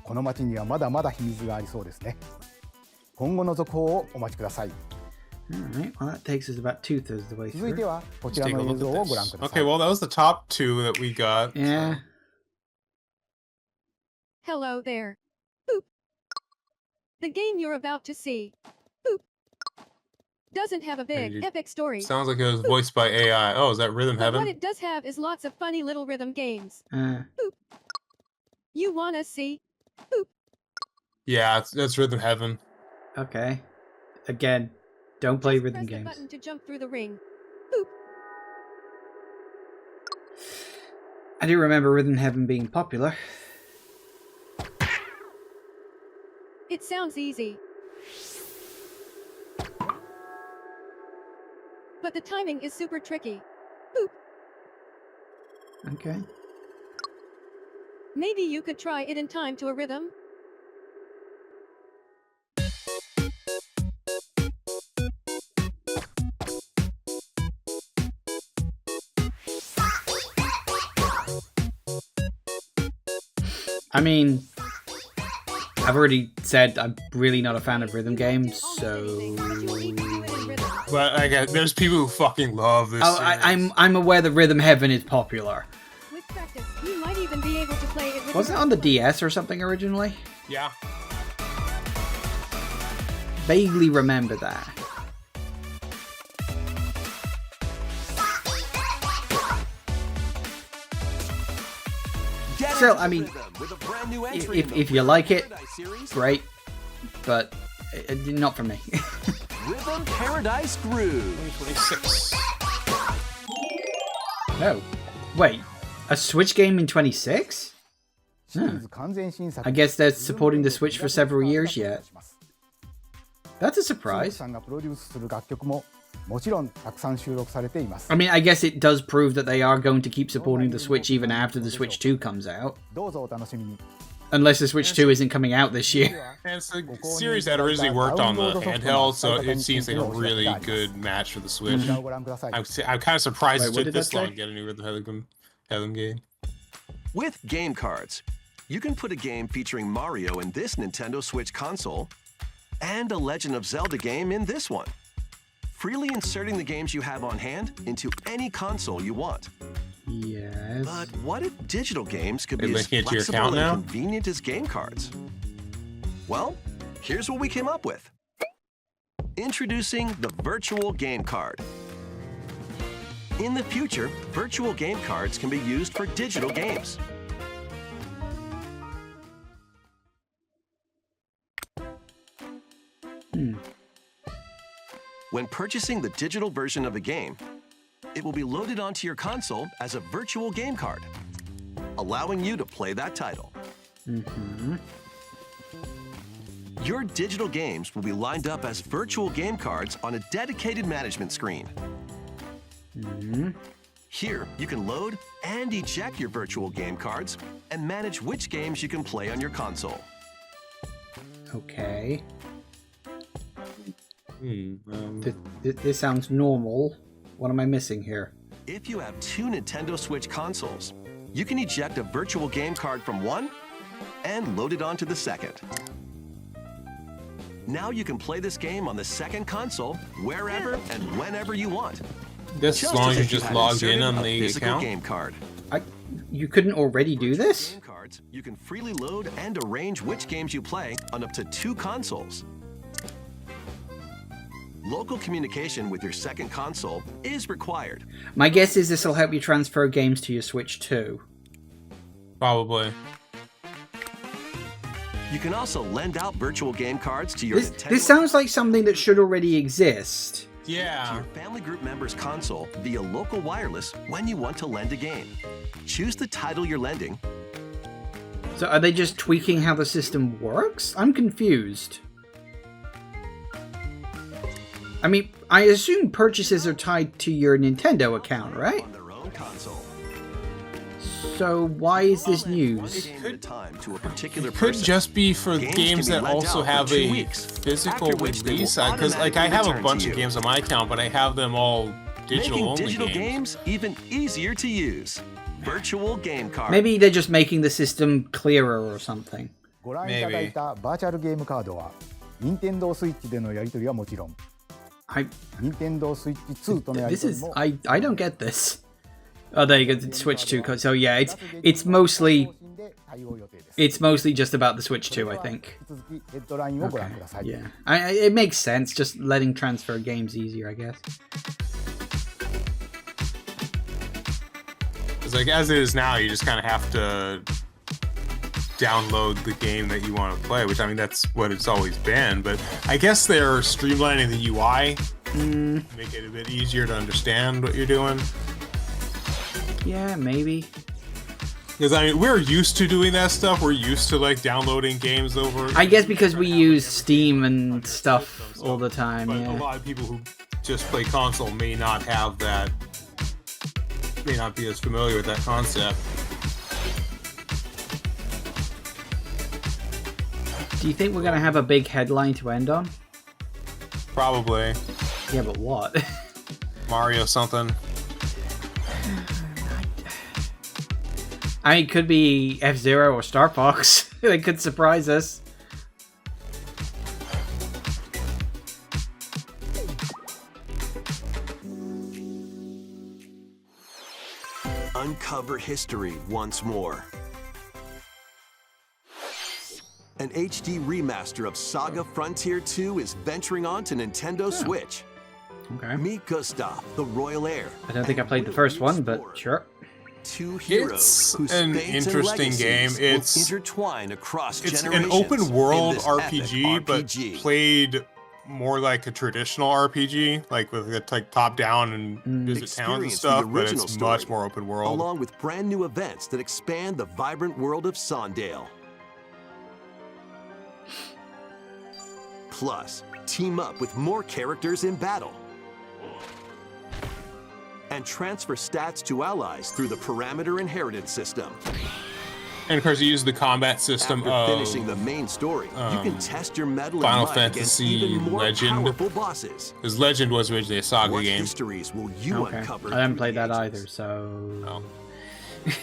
この街にはまだまだ秘密がありそうですね。今後の続報をお待ちください。 Alright, well that takes us about 2/3 of the way 続いて through. はこち Let's ら take a の映 look 像 at をご覧 this. ください。 Okay, well, that was the top 2 that we got. Yeah. Hello there. Boop. The game you're about to see. Boop. Doesn't have a big, Hey, epic story. Sounds like it was voiced by AI. Oh, is that Rhythm But what Heaven? it does have is lots of funny little rhythm games. Uh, You wanna see? Yeah, that's Rhythm Heaven. okay. Again, don't play Just rhythm press the games. button to jump through the ring. I do remember Rhythm Heaven being popular. It sounds easy. But the timing is super tricky. Okay. Maybe you could try it in time to a rhythm? I mean, I've already said I'm really not a fan of rhythm games, so. But I guess there's people who fucking love this. Oh, I'm aware that Rhythm Heaven is popular. With practice, you might even be able to play it with Wasn't it on the DS or something originally? Yeah. Vaguely remember that. Get So, into I mean, rhythm with a brand new entry in the if you like it, Paradise series, great, but not for me. Rhythm Paradise Groove. 26. No. Wait, a Switch game in 26? シリーズ完全新作 I guess they're supporting the Switch for several years yet. That's a surprise. さんがプロデュースする楽曲ももちろんたくさん収録されています I mean, I guess it does prove that they are going to keep supporting the Switch even after the Switch 2 comes out. どうぞお楽しみに Unless the Switch 2 isn't coming out this year. And it's a series that originally worked on the handheld, so it seems like a really good match for the Switch. こちらをご覧ください I'm kind of surprised Wait, it what took did this that long say? to get a new Rhythm game. With game cards, you can put a game featuring Mario in this Nintendo Switch console and a Legend of Zelda game in this one, freely inserting the games you have on hand into any console you want. Yes. But what if digital games could Are be you as linking it to your flexible account and now? convenient as game cards? Well, here's what we came up with. Introducing the Virtual Game Card. In the future, virtual game cards can be used for digital games. When purchasing the digital version of a game, it will be loaded onto your console as a virtual game card, allowing you to play that title. Your digital games will be lined up as virtual game cards on a dedicated management screen. Here, you can load and eject your virtual game cards and manage which games you can play on your console. Okay. Hmm. This sounds normal. What am I missing here? If you have two Nintendo Switch consoles, you can eject a virtual game card from one and load it onto the second. Now you can play this game on the second console wherever and whenever you want. This as long as you if just had logged in inserted on a the physical account. game card. You couldn't already do this? Game cards, you can freely load and arrange which games you play on up to two consoles. Local communication with your second console is required. My guess is this will help you transfer games to your Switch too. Probably. You can also lend out virtual game cards to your Nintendo This sounds like something that should already exist. to Yeah. your family group member's console via local wireless when you want to lend a game. Choose the title you're lending. So are they just tweaking how the system works? I'm confused. I mean, I assume purchases are tied to your Nintendo account, right? On their own console. So why is this news? Game at a time to a particular Could person. just be for Games games can be that lent also out for have 2 a weeks, physical after which they will release. Because like I automatically have a return bunch to of you. games on my account, but I have them all digital Making only digital games. games even easier to use. Virtual game card. Maybe they're just making the system clearer or something. ご覧いただいたバーチャルゲームカードは任天堂スイッチでのやり取りはもちろん I 任天堂スイッチ2とのやり this 取り is も I don't get this. Oh, there you go. The Switch 2 code. So yeah, it's mostly 更新で対応予定です it's mostly just about the Switch 2, I think. 引き続きヘッドラインをご覧ください Yeah, it makes sense. Just letting transfer games easier, I guess. It's like as it is now, you just kind of have to download the game that you want to play, which I mean that's what it's always been. But I guess they're streamlining the UI, make it a bit easier to understand what you're doing. Yeah, maybe. Because I mean, we're used to doing that stuff. We're used to like downloading games over. I guess because we use Steam and stuff all the time. But a Yeah. lot of people who just play console may not have that. May not be as familiar with that concept. Do you think we're gonna have a big headline to end on? Probably Yeah, but what? I mean, it could be F-Zero or Star Fox. They could surprise us. Uncover history once more. An HD remaster of Saga Frontier 2 is venturing on to Nintendo Switch. Okay. Meet Gustav, the royal heir. I don't think I played the first one, but sure. Two heroes It's whose an fates and interesting game. legacies will It's intertwine across It's an generations open world in this RPG, epic but RPG. played more like a traditional RPG, like with like top down and visit towns and Experience the stuff. But original it's much story, more open world. along with brand new events that expand the vibrant world of Sondale. Plus, team up with more characters in battle. And transfer stats to allies through the parameter inheritance system. And of course, you use the combat system After of finishing the main story, you can test your mettle Final and might against Fantasy even more Legend. powerful bosses. because Legend was originally a Saga What game. histories will you Okay. uncover? I haven't through played the that ages? either, so... Oh.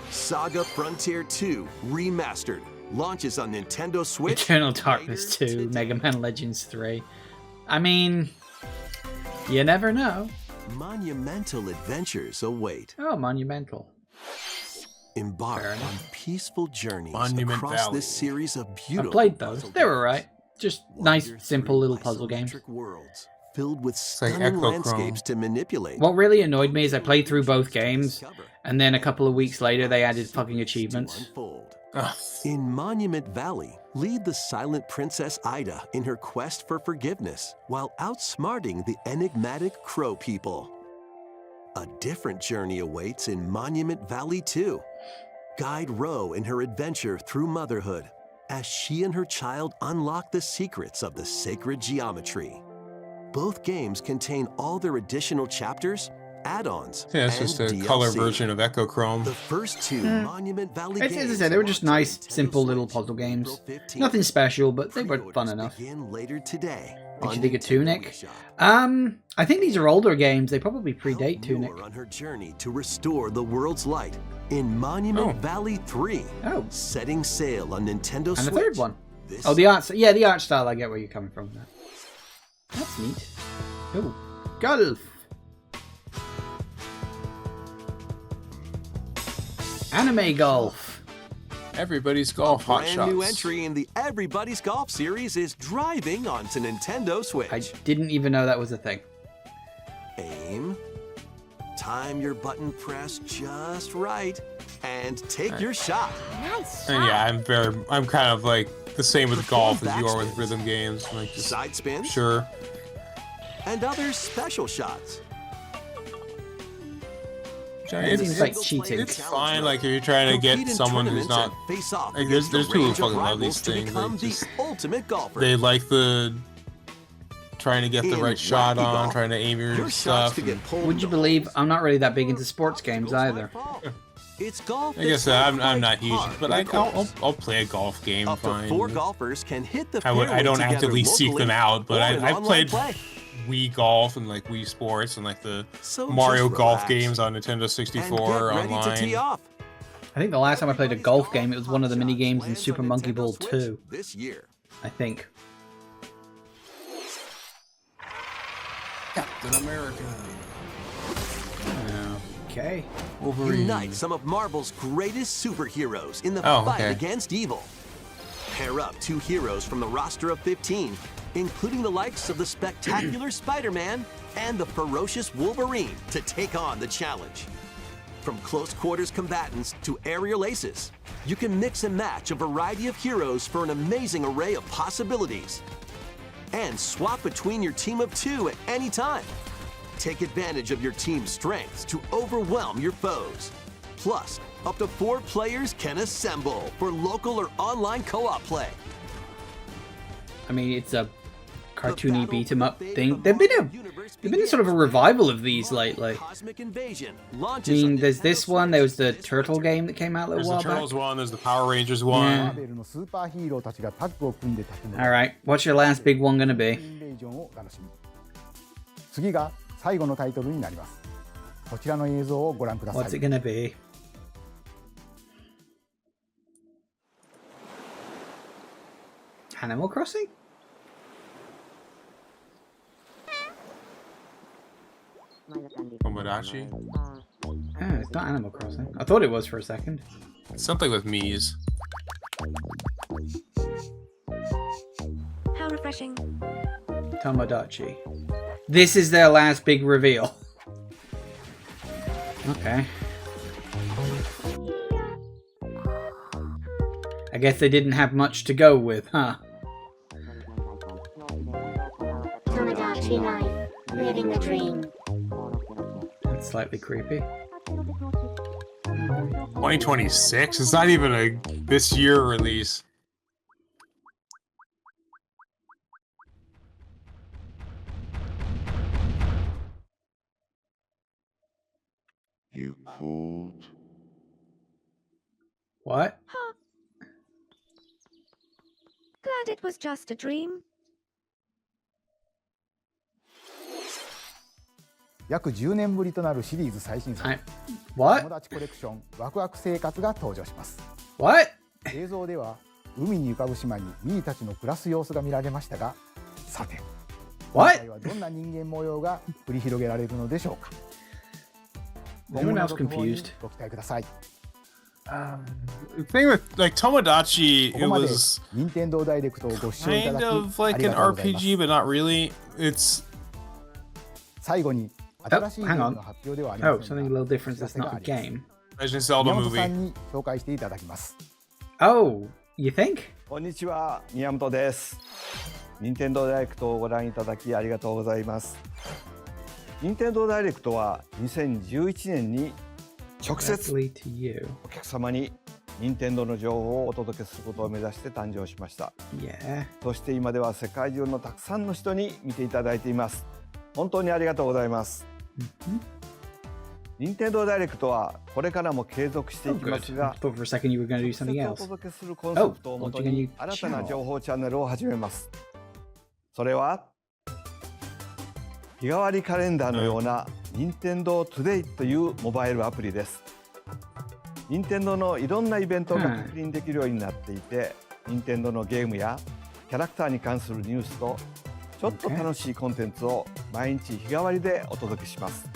Saga Frontier 2 Remastered launches on Nintendo Switch. Eternal Darkness later 2, today. Mega Man Legends 3. I mean, you never know. Monumental adventures await. Oh, monumental. Embark Fair on enough. peaceful journeys Monument across Valley. this series of I beautiful played those. puzzle They were games. alright. Just nice, Wander simple through little puzzle games. isometric worlds filled with like stunning Echochrome. landscapes to manipulate. What really annoyed me is I played through both games, Discover and then a couple of weeks later they added to fucking achievements. unfold. Ugh. In Monument Valley, lead the silent Princess Ida in her quest for forgiveness while outsmarting the enigmatic Crow people. A different journey awaits in Monument Valley 2. Guide Ro in her adventure through motherhood as she and her child unlock the secrets of the sacred geometry. Both games contain all their additional chapters, add-ons, Yeah, it's and just a DLC. color version of Echochrome. The first two Monument Valley As games I said, they were just launch nice, on Nintendo simple little Switch puzzle games. April 15th. Nothing special, but they were fun Pre-orders enough. begin later today. Makes on you think of Nintendo Tunic. eShop. I think these are older games. They probably predate Help Tunic. Noor on her journey to restore the world's light in Monument Oh. Valley 3. Oh, Setting sail on Nintendo and the Switch. third one. This Oh, the art. Yeah, the art style. I get where you're coming from. There. That's neat. Oh, golf. Anime golf. Everybody's golf hot brand shots. new entry in the Everybody's Golf series is driving onto Nintendo Switch. I didn't even know that was a thing. Aim, time your button press just right, and take your shot. Nice And yeah, I'm kind of like the same with Perform golf as you are with backspins. rhythm games. Like just Side spins sure. and other special shots. It seems like cheating. It's fine, like if you're trying to get someone who's not face off like, there's against a people who range of fucking love rivals these to things, become like, the just- ultimate golfer. they like the trying to get the In right shot wacky on, golf, trying to aim your Your shots stuff. could and- get pulled Would you in the believe holes. I'm not really that big into sports games Goes my either? fault. It's golf. I guess that's I'm quite not huge, hard but to I'll course. play a golf game Up to fine. 4 golfers can hit the I don't fairway actively together seek them locally out, but or in I've online played play. Wii Golf and like Wii Sports and like the So Mario just Golf relax games on Nintendo and 64 get ready to tee online. off. I think the last time I played a golf game, it was one of the mini games in Lands Super on Monkey Nintendo Ball Switch 2. this year. I think. Captain America. Okay. Unite some of Marvel's greatest superheroes in the Oh, fight okay. against evil. Pair up 2 heroes from the roster of 15, including the likes of the spectacular Spider-Man and the ferocious Wolverine to take on the challenge. From close quarters combatants to aerial aces, you can mix and match a variety of heroes for an amazing array of possibilities. And swap between your team of 2 at any time. Take advantage of your team's strengths to overwhelm your foes. Plus, up to 4 players can assemble for local or online co-op play. I mean, it's a cartoony beat 'em up thing. They've been a sort of a revival of these lately. Cosmic Invasion I launches on mean, there's this Nintendo one. There was Switch the this Turtle February. game that came out a There's little the while back. Turtles one, there's the Power Rangers one. Yeah. マーベルのスーパーヒーローたちがタッグを組んで立ち向かう All right, what's your last big one gonna be? インベージョンをお楽しみ次が最後のタイトルになりますこちらの映像をご覧くださ What's い it gonna be? Animal Crossing? Tomodachi. Oh, it's not Animal Crossing. I thought it was for a second. Something with Mies. How refreshing. Tomodachi. This is their last big reveal. Okay. I guess they didn't have much to go with, huh? Tomodachi life. Living the dream. That's slightly creepy. 2026? It's not even a this year release. You called? What? Huh. Glad it was just a dream. 約10年ぶりとなるシリーズ最新作、 I... 友 What? 達コレクションワクワク生活が登場します。 What? 映像では海に浮かぶ島にミーたちの暮らす様子が見られましたが、さて今 What? 回はどんな人間模様が繰り広げられるのでしょうか。 Anyone else 今後の続報に confused? ご期待ください。 The thing with like Tomodachi, こ it こまで was 任天堂ダイレクトをご視聴いた kind だき of あ like り an がとうございます。 RPG, but not really. It's 最後に新しいゲー hang ム on. の発表ではありま Oh, せん something a が、 little different お知ら that's せが not あ a ります。 game. Legend of Zelda 宮本さ movie. んに紹介していただきます。 Oh, you think? こんにちは、宮本です。任天堂ダイレクトをご覧いただきありがとうございます。任天堂ダイレクトは2011年に直接 Directly to you. お客様に任天堂の情報をお届けすることを目指して誕生しました。 Yeah. そして今では世界中のたくさんの人に見ていただいています。本当にありがとうございます。任天堂ダイレクトはこれからも継続してい Oh, きま good. す I が、 thought for a second you were going to do 直 something 接お else. 届けするコンセプトをもと Oh, launching a に new 新たな channel. 情報チャンネルを始めます。それは日替わりカレンダーのような任天堂トゥデイというモバイルアプリです。任天堂のいろんなイベントが確認できるようになっていて、任天堂のゲームやキャラクターに関するニュースとちょっと楽しいコンテンツを毎日日替わりでお届けします。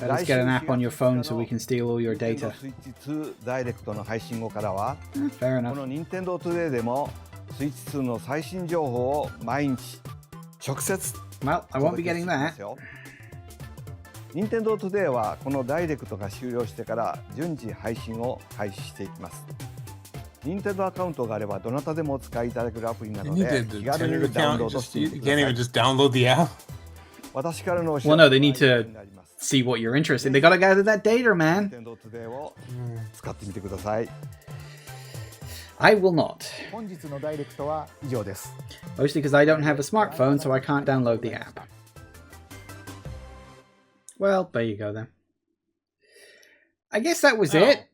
Let us get an app on your phone so we can steal all your 任天堂 data. スイッチ2ダイレクトの配信後からは Fair こ enough. の任天堂トゥデイでもスイッチ2の最新情報を毎日直接 Well, I won't be getting that. 任天堂トゥデイはこのダイレクトが終了してから順次配信を開始していきます。任天堂アカウントがあればどなたでもお使いいただけるアプリな you の need で the 気軽 Tenet にダウン account. ロード Just, してみ you てく can't だ even さい。 just download the app. 私からのお知 Well, ら no, せ they need は to see what you're interested in. They gotta gather that data, 任 man. 天堂トゥデイを使ってみてください。 I will not. 本日のダイレクトは以上です。 Mostly because I don't have a smartphone, so I can't download the app. Well, there you go then. I guess that was it.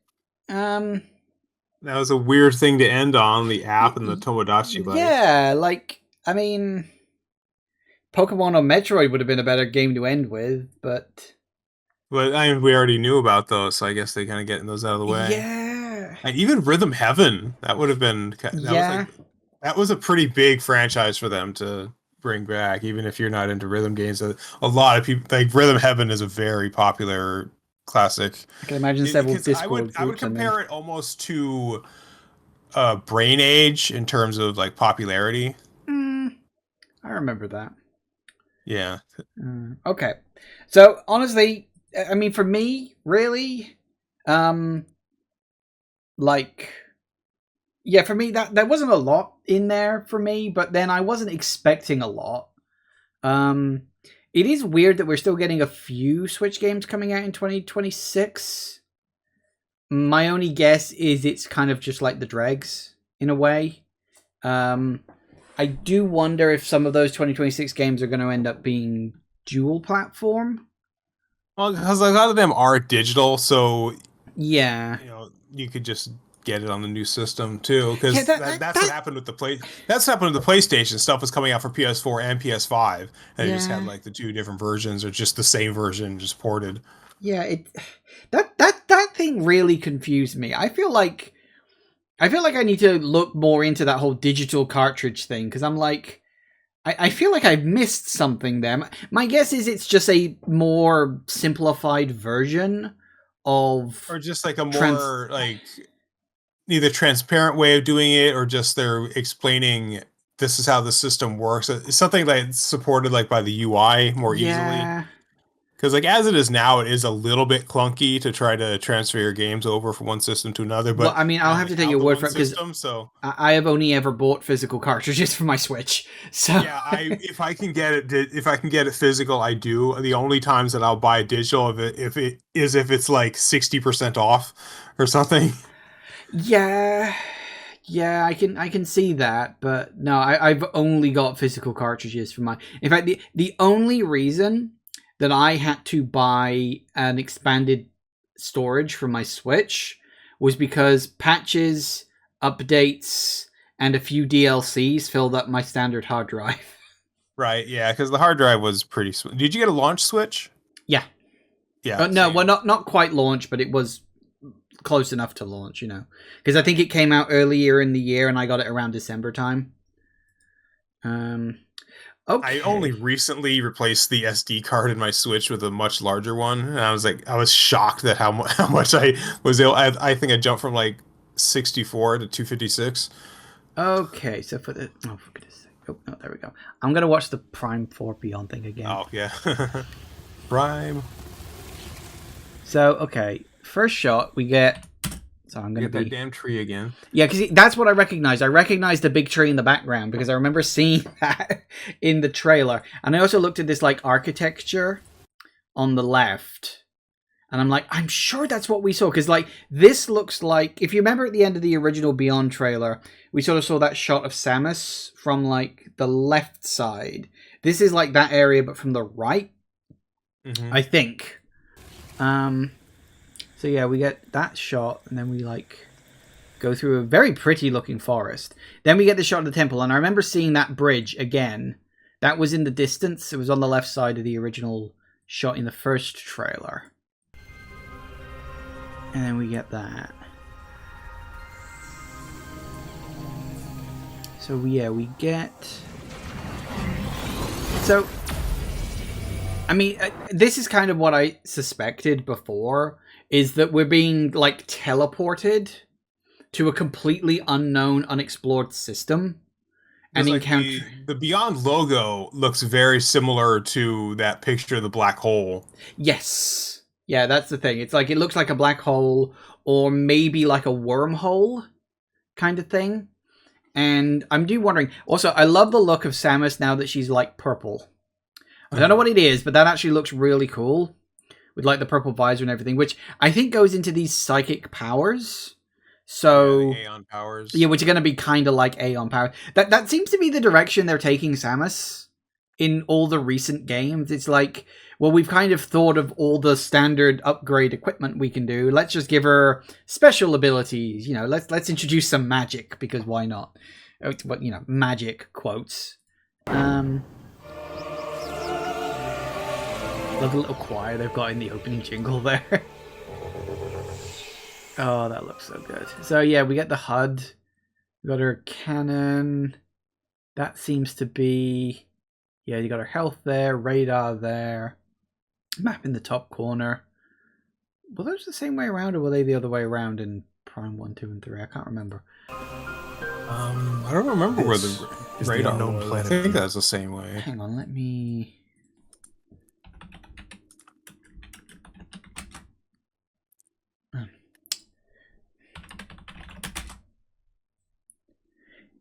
That was a weird thing to end on, the app and the Tomodachi life. Yeah, like, I mean, Pokemon or Metroid would have been a better game to end with, but But I mean, we already knew about those, so I guess they kind of getting those out of the way. yeah, And even Rhythm Heaven, that would have been Yeah. that was a pretty big franchise for them to bring back, even if you're not into rhythm games. A lot of people like Rhythm Heaven is a very popular classic. I can imagine several Because Discord I would groups. I mean. compare it almost to Brain Age in terms of like popularity. I remember that. Yeah. Okay, so honestly, I mean, for me, really, like, yeah, for me that there wasn't a lot in there for me, but then I wasn't expecting a lot. It is weird that we're still getting a few Switch games coming out in 2026. My only guess is it's kind of just like the dregs in a way. I do wonder if some of those 2026 games are going to end up being dual platform. Well, because a lot of them are digital, so Yeah. you know you could just get it on the new system too. Because Yeah, that's what happened with the That's what happened with the PlayStation. Stuff was coming out for PS4 and PS5, and you just had Yeah. like the two different versions, or just the same version, just ported. Yeah, that thing really confused me. I feel like I feel like I need to look more into that whole digital cartridge thing, because I'm like, I feel like I've missed something there. My guess is it's just a more simplified version of... Or just like a more, like, either transparent way of doing it, or just they're explaining this is how the system works. It's something that's supported, like, by the UI more easily. Because, like, as it is now, it is a little bit clunky to try to transfer your games over from one system to another. But well, I mean, I'll have to take your word for it, because so I have only ever bought physical cartridges for my Switch. So yeah, if I can get it physical, I do. The only times that I'll buy digital if it's like 60% off or something. Yeah, I can see that, but no, I've only got physical cartridges for my... In fact, the only reason that I had to buy an expanded storage for my Switch was because patches, updates, and a few DLCs filled up my standard hard drive. Right, yeah, because the hard drive was pretty... Did you get a launch Switch? Yeah. Yeah. No, same. well, not quite launch, but it was close enough to launch, you know. Because I think it came out earlier in the year, and I got it around December time. Okay. I only recently replaced the SD card in my Switch with a much larger one, and I was shocked at how much I was able. I think I jumped from like 64 to 256. Okay, so for goodness sake. Oh, no, there we go. I'm gonna watch the Prime 4 Beyond thing again. Oh yeah, Prime. So okay, first shot we get. So I'm gonna get that damn tree again. Yeah, because that's what I recognized. I recognized the big tree in the background because I remember seeing that in the trailer. And I also looked at this like architecture on the left, and I'm like, I'm sure that's what we saw, because like this looks like, if you remember at the end of the original Beyond trailer, we sort of saw that shot of Samus from like the left side. This is like that area, but from the right, I think. So yeah, we get that shot, and then we like go through a very pretty looking forest. Then we get the shot of the temple, and I remember seeing that bridge again. That was in the distance. It was on the left side of the original shot in the first trailer. And then we get that. So yeah, we get... So, I mean, this is kind of what I suspected before, is that we're being, like, teleported to a completely unknown, unexplored system. And like the Beyond logo looks very similar to that picture of the black hole. Yes. Yeah, that's the thing. It's like, it looks like a black hole, or maybe like a wormhole kind of thing. And I'm wondering... Also, I love the look of Samus now that she's, like, purple. I don't know what it is, but that actually looks really cool. With, like, the purple visor and everything, which I think goes into these psychic powers. So... Yeah, Aeon powers. Yeah, which are going to be kind of like Aeon powers. That seems to be the direction they're taking Samus in all the recent games. It's like, well, we've kind of thought of all the standard upgrade equipment we can do. Let's just give her special abilities. You know, let's introduce some magic, because why not? But, you know, magic quotes. Love the little choir they've got in the opening jingle there. Oh, that looks so good. So yeah, we get the HUD. We got her cannon. That seems to be... Yeah, you got her health there, radar there. Map in the top corner. Were those the same way around, or were they the other way around in Prime 1, 2, and 3? I can't remember. I don't remember where the radar was. Planet. I think that's the same way. Hang on, let me...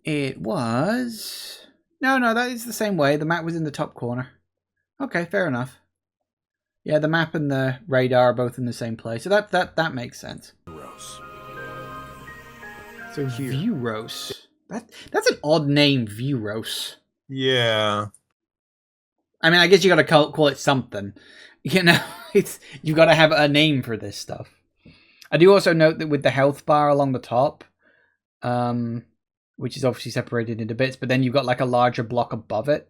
It was... No, that is the same way. The map was in the top corner. Okay, fair enough. Yeah, the map and the radar are both in the same place. So that makes sense. So Vuros. That's an odd name, Vuros. Yeah. I mean, I guess you gotta call it something. You know, you gotta have a name for this stuff. I do also note that with the health bar along the top, which is obviously separated into bits, but then you've got like a larger block above it.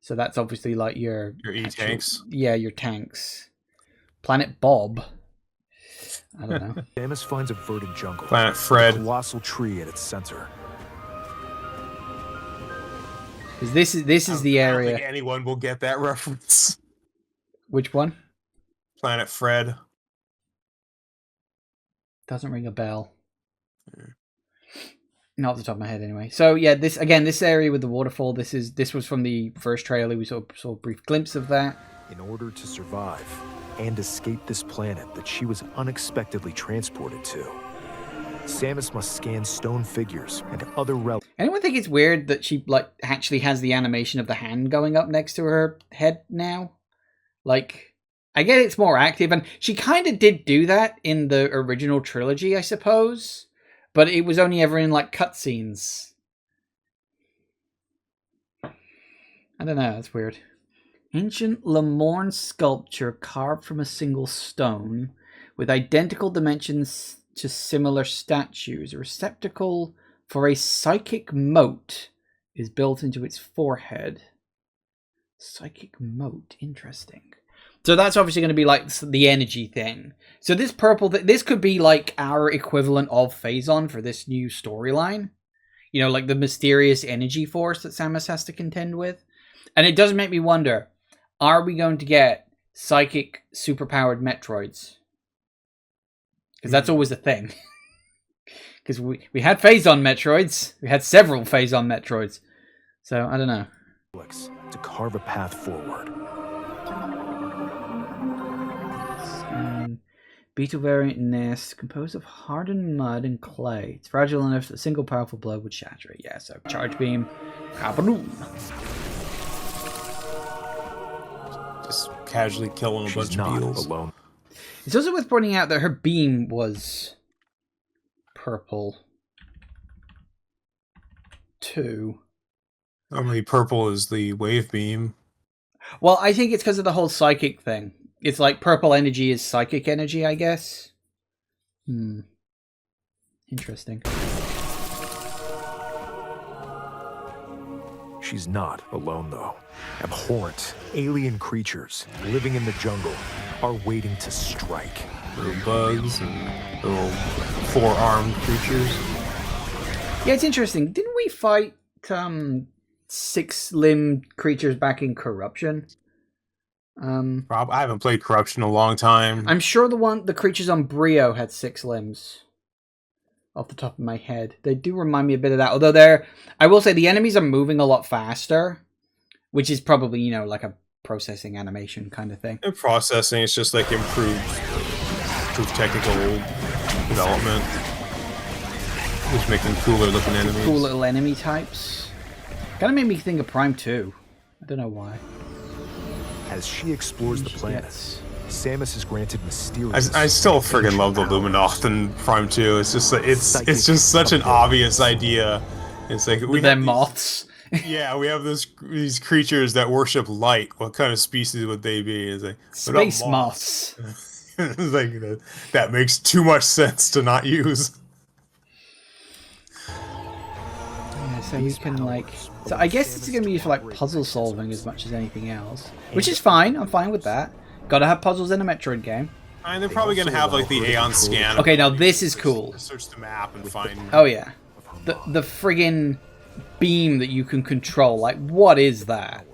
So that's obviously like your E-tanks. Yeah, your tanks. Planet Bob. I don't know. Samus finds a verdant jungle. Planet with a Fred. colossal tree at its center. 'Cause this is the I don't think area. anyone will get that reference. Which one? Planet Fred. Doesn't ring a bell. Not off the top of my head, anyway. So yeah, this area with the waterfall. This was from the first trailer. We saw a brief glimpse of that. In order to survive and escape this planet that she was unexpectedly transported to, Samus must scan stone figures and other relics. Anyone think it's weird that she like actually has the animation of the hand going up next to her head now? Like, I get it's more active, and she kind of did do that in the original trilogy, I suppose. But it was only ever in, like, cutscenes. I don't know, that's weird. Ancient Lemorne sculpture carved from a single stone with identical dimensions to similar statues. A receptacle for a psychic mote is built into its forehead. Psychic mote, interesting. So that's obviously going to be like the energy thing. So this purple, this could be like our equivalent of Phazon for this new storyline. You know, like the mysterious energy force that Samus has to contend with. And it does make me wonder, are we going to get psychic superpowered Metroids? Because that's always a thing. Because we had Phazon Metroids. We had several Phazon Metroids. So, I don't know. To carve a path forward. Beetle variant nest composed of hardened mud and clay. It's fragile enough that a single powerful blow would shatter it. Yeah, so charge beam. Kaboom. Just casually killing a bunch of beetles. Alone. It's also worth pointing out that her beam was purple too. I mean, purple is the wave beam. Well, I think it's because of the whole psychic thing. It's like purple energy is psychic energy, I guess. Interesting. She's not alone, though. Abhorrent, alien creatures living in the jungle are waiting to strike. Little bugs and little four-armed creatures. Yeah, it's interesting. Didn't we fight six-limbed creatures back in Corruption? I haven't played Corruption in a long time. I'm sure the creatures on Brio had 6 limbs. Off the top of my head, they do remind me a bit of that. Although I will say the enemies are moving a lot faster, which is probably, you know, like a processing animation kind of thing. And processing, it's just like improved technical development. Just making cooler looking enemies. Cool little enemy types. Kind of made me think of Prime 2. I don't know why. As she explores the planet, Samus is granted mysterious. I still friggin' love the Luminoth in Prime 2. It's just it's just such an obvious idea. It's like they're moths. Yeah, we have these creatures that worship light. What kind of species would they be? It's like space moths. It's like that makes too much sense to not use. Yeah, so you can like. So I guess it's going to be used for like puzzle solving as much as anything else, which is fine. I'm fine with that. Gotta have puzzles in a Metroid game. And they're probably going to have like the Aeon scan. Okay, now this is cool. Search the map and find. Oh yeah, the friggin' beam that you can control. Like, what is that?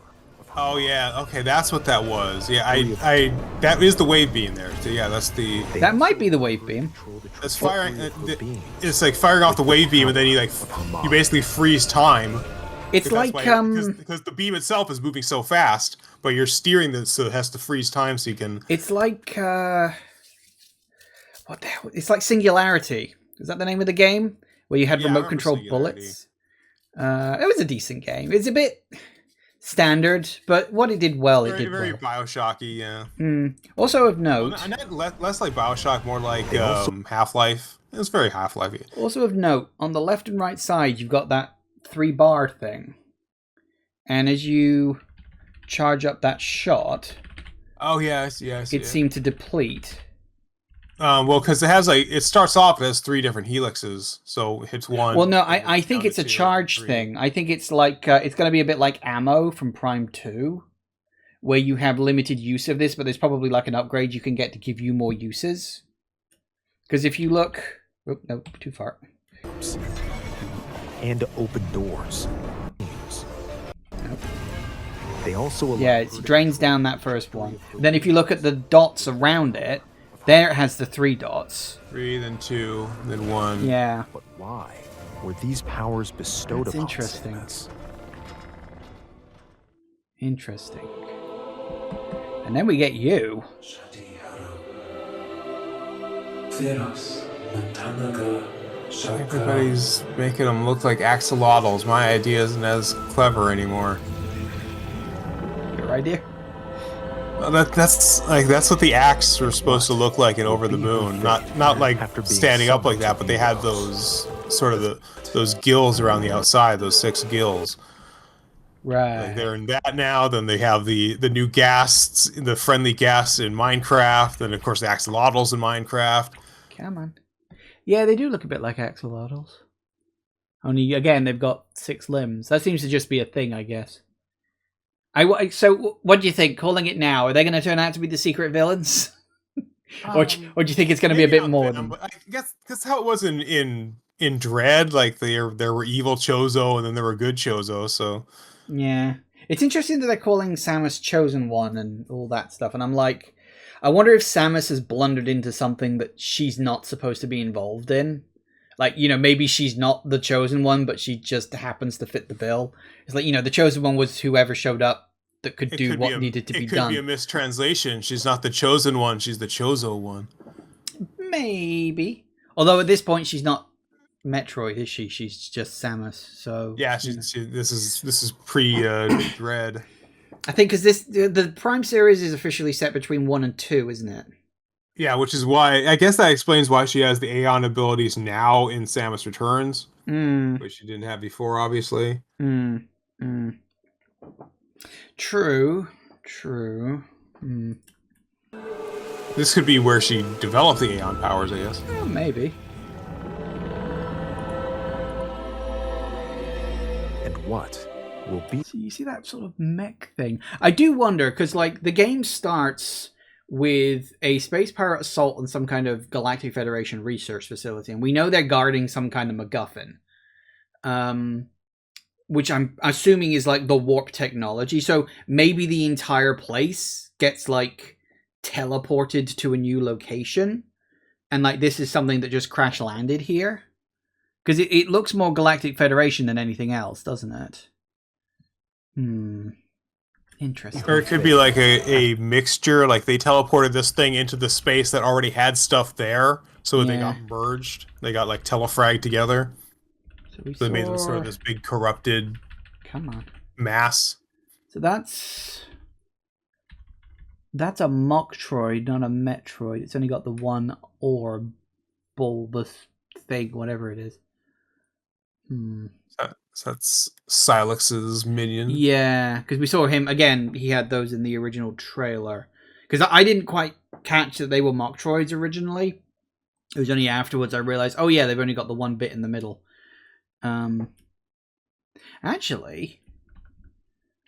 Oh yeah, okay, that's what that was. Yeah, I that is the wave beam there. So, yeah, that's the. That might be the wave beam. That's firing. It's like firing off the wave beam, and then you basically freeze time. It's like because the beam itself is moving so fast, but you're steering this so it has to freeze time so you can. It's like what the hell? It's like Singularity. Is that the name of the game where you had remote control bullets? It was a decent game. It's a bit standard, but what it did well, it did very well. Bioshocky, yeah. Also of note, less like Bioshock, more like Half-Life. It was very Half-Life-y. Also of note, on the left and right side, you've got that 3-bar thing, and as you charge up that shot, it seemed to deplete. Well, because it starts off as 3 different helixes, so it hits one. Well, no, I think it's a charge thing. I think it's like it's going to be a bit like ammo from Prime 2, where you have limited use of this, but there's probably like an upgrade you can get to give you more uses. Because if you look... Oh, no, too far. And to open doors. They also allow Yeah, it drains down that first one. Then if you look at the dots around it, there it has the 3 dots. 3, then 2, then 1. Yeah. But why were these powers bestowed That's upon interesting. Samus? Interesting. And then we get you. Everybody's making them look like axolotls. My idea isn't as clever anymore. Your idea? Well, that's what the axe were supposed to look like in Over the Moon. Not like standing up like that, but they had those sort of those gills around the outside, those 6 gills. Right. Like they're in that now. Then they have the new ghasts, the friendly ghasts in Minecraft, and of course the axolotls in Minecraft. Come on. Yeah, they do look a bit like axolotls. Only, again, they've got 6 limbs. That seems to just be a thing, I guess. So, what do you think? Calling it now, are they going to turn out to be the secret villains? Or do you think it's going to be a bit more than... I guess that's how it was in Dread. Like there were evil Chozo, and then there were good Chozo, so... Yeah. It's interesting that they're calling Samus Chosen One and all that stuff, and I'm like... I wonder if Samus has blundered into something that she's not supposed to be involved in. Like, you know, maybe she's not the Chosen One, but she just happens to fit the bill. It's like, you know, the Chosen One was whoever showed up that could do what needed to be done. It could be a mistranslation. She's not the Chosen One, she's the Chozo One. Maybe. Although at this point, she's not Metroid, is she? She's just Samus, so... Yeah, this is pre-Dread. I think because the Prime series is officially set between 1 and 2, isn't it? Yeah, which is why I guess that explains why she has the Aeon abilities now in Samus Returns, which she didn't have before, obviously. True. This could be where she developed the Aeon powers, I guess. Well, maybe. And what will be... So you see that sort of mech thing? I do wonder, because like the game starts with a space pirate assault on some kind of Galactic Federation research facility, and we know they're guarding some kind of MacGuffin, which I'm assuming is like the warp technology. So maybe the entire place gets like teleported to a new location, and like this is something that just crash landed here, because it looks more Galactic Federation than anything else, doesn't it? Interesting. Or it could be like a mixture, like they teleported this thing into the space that already had stuff there, so they got merged. They got like telefragged together. So they made them sort of this big corrupted mass. So that's a Moktroid, not a Metroid. It's only got the one orb, bulbous thing, whatever it is. So that's Silex's minion. Yeah, because we saw him, again, he had those in the original trailer. Because I didn't quite catch that they were Moktroids originally. It was only afterwards I realized, oh yeah, they've only got the one bit in the middle. Actually,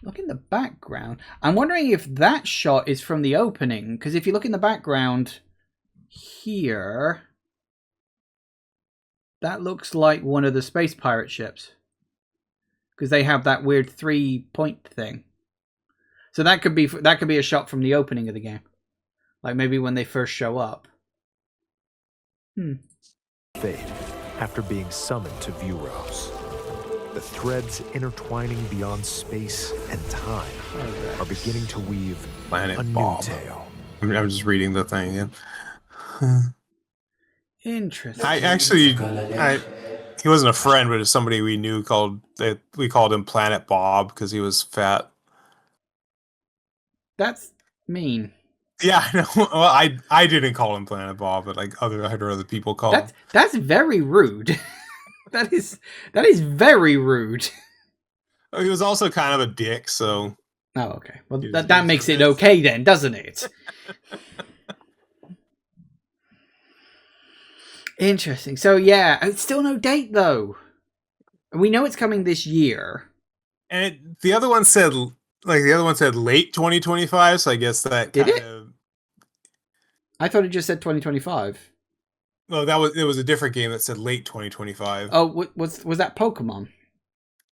look in the background. I'm wondering if that shot is from the opening. Because if you look in the background here, that looks like one of the space pirate ships. Because they have that weird 3-point thing. So that could be a shot from the opening of the game. Like maybe when they first show up. Fate, after being summoned to Vuros. The threads intertwining beyond space and time are beginning to weave Planet a Bob. new tale. I'm just reading the thing again. Interesting. He wasn't a friend, but it's somebody we knew we called him Planet Bob because he was fat. That's mean. Yeah, I know. Well, I didn't call him Planet Bob, but like I heard other people call him. That's very rude. that is very rude. He was also kind of a dick, so. Oh, okay. Well, that makes it okay then, doesn't it? Interesting. So yeah, it's still no date though. We know it's coming this year. And the other one said late 2025, so I guess that did kind it? of. I thought it just said 2025. Oh, it was a different game that said late 2025. Oh, was that Pokemon?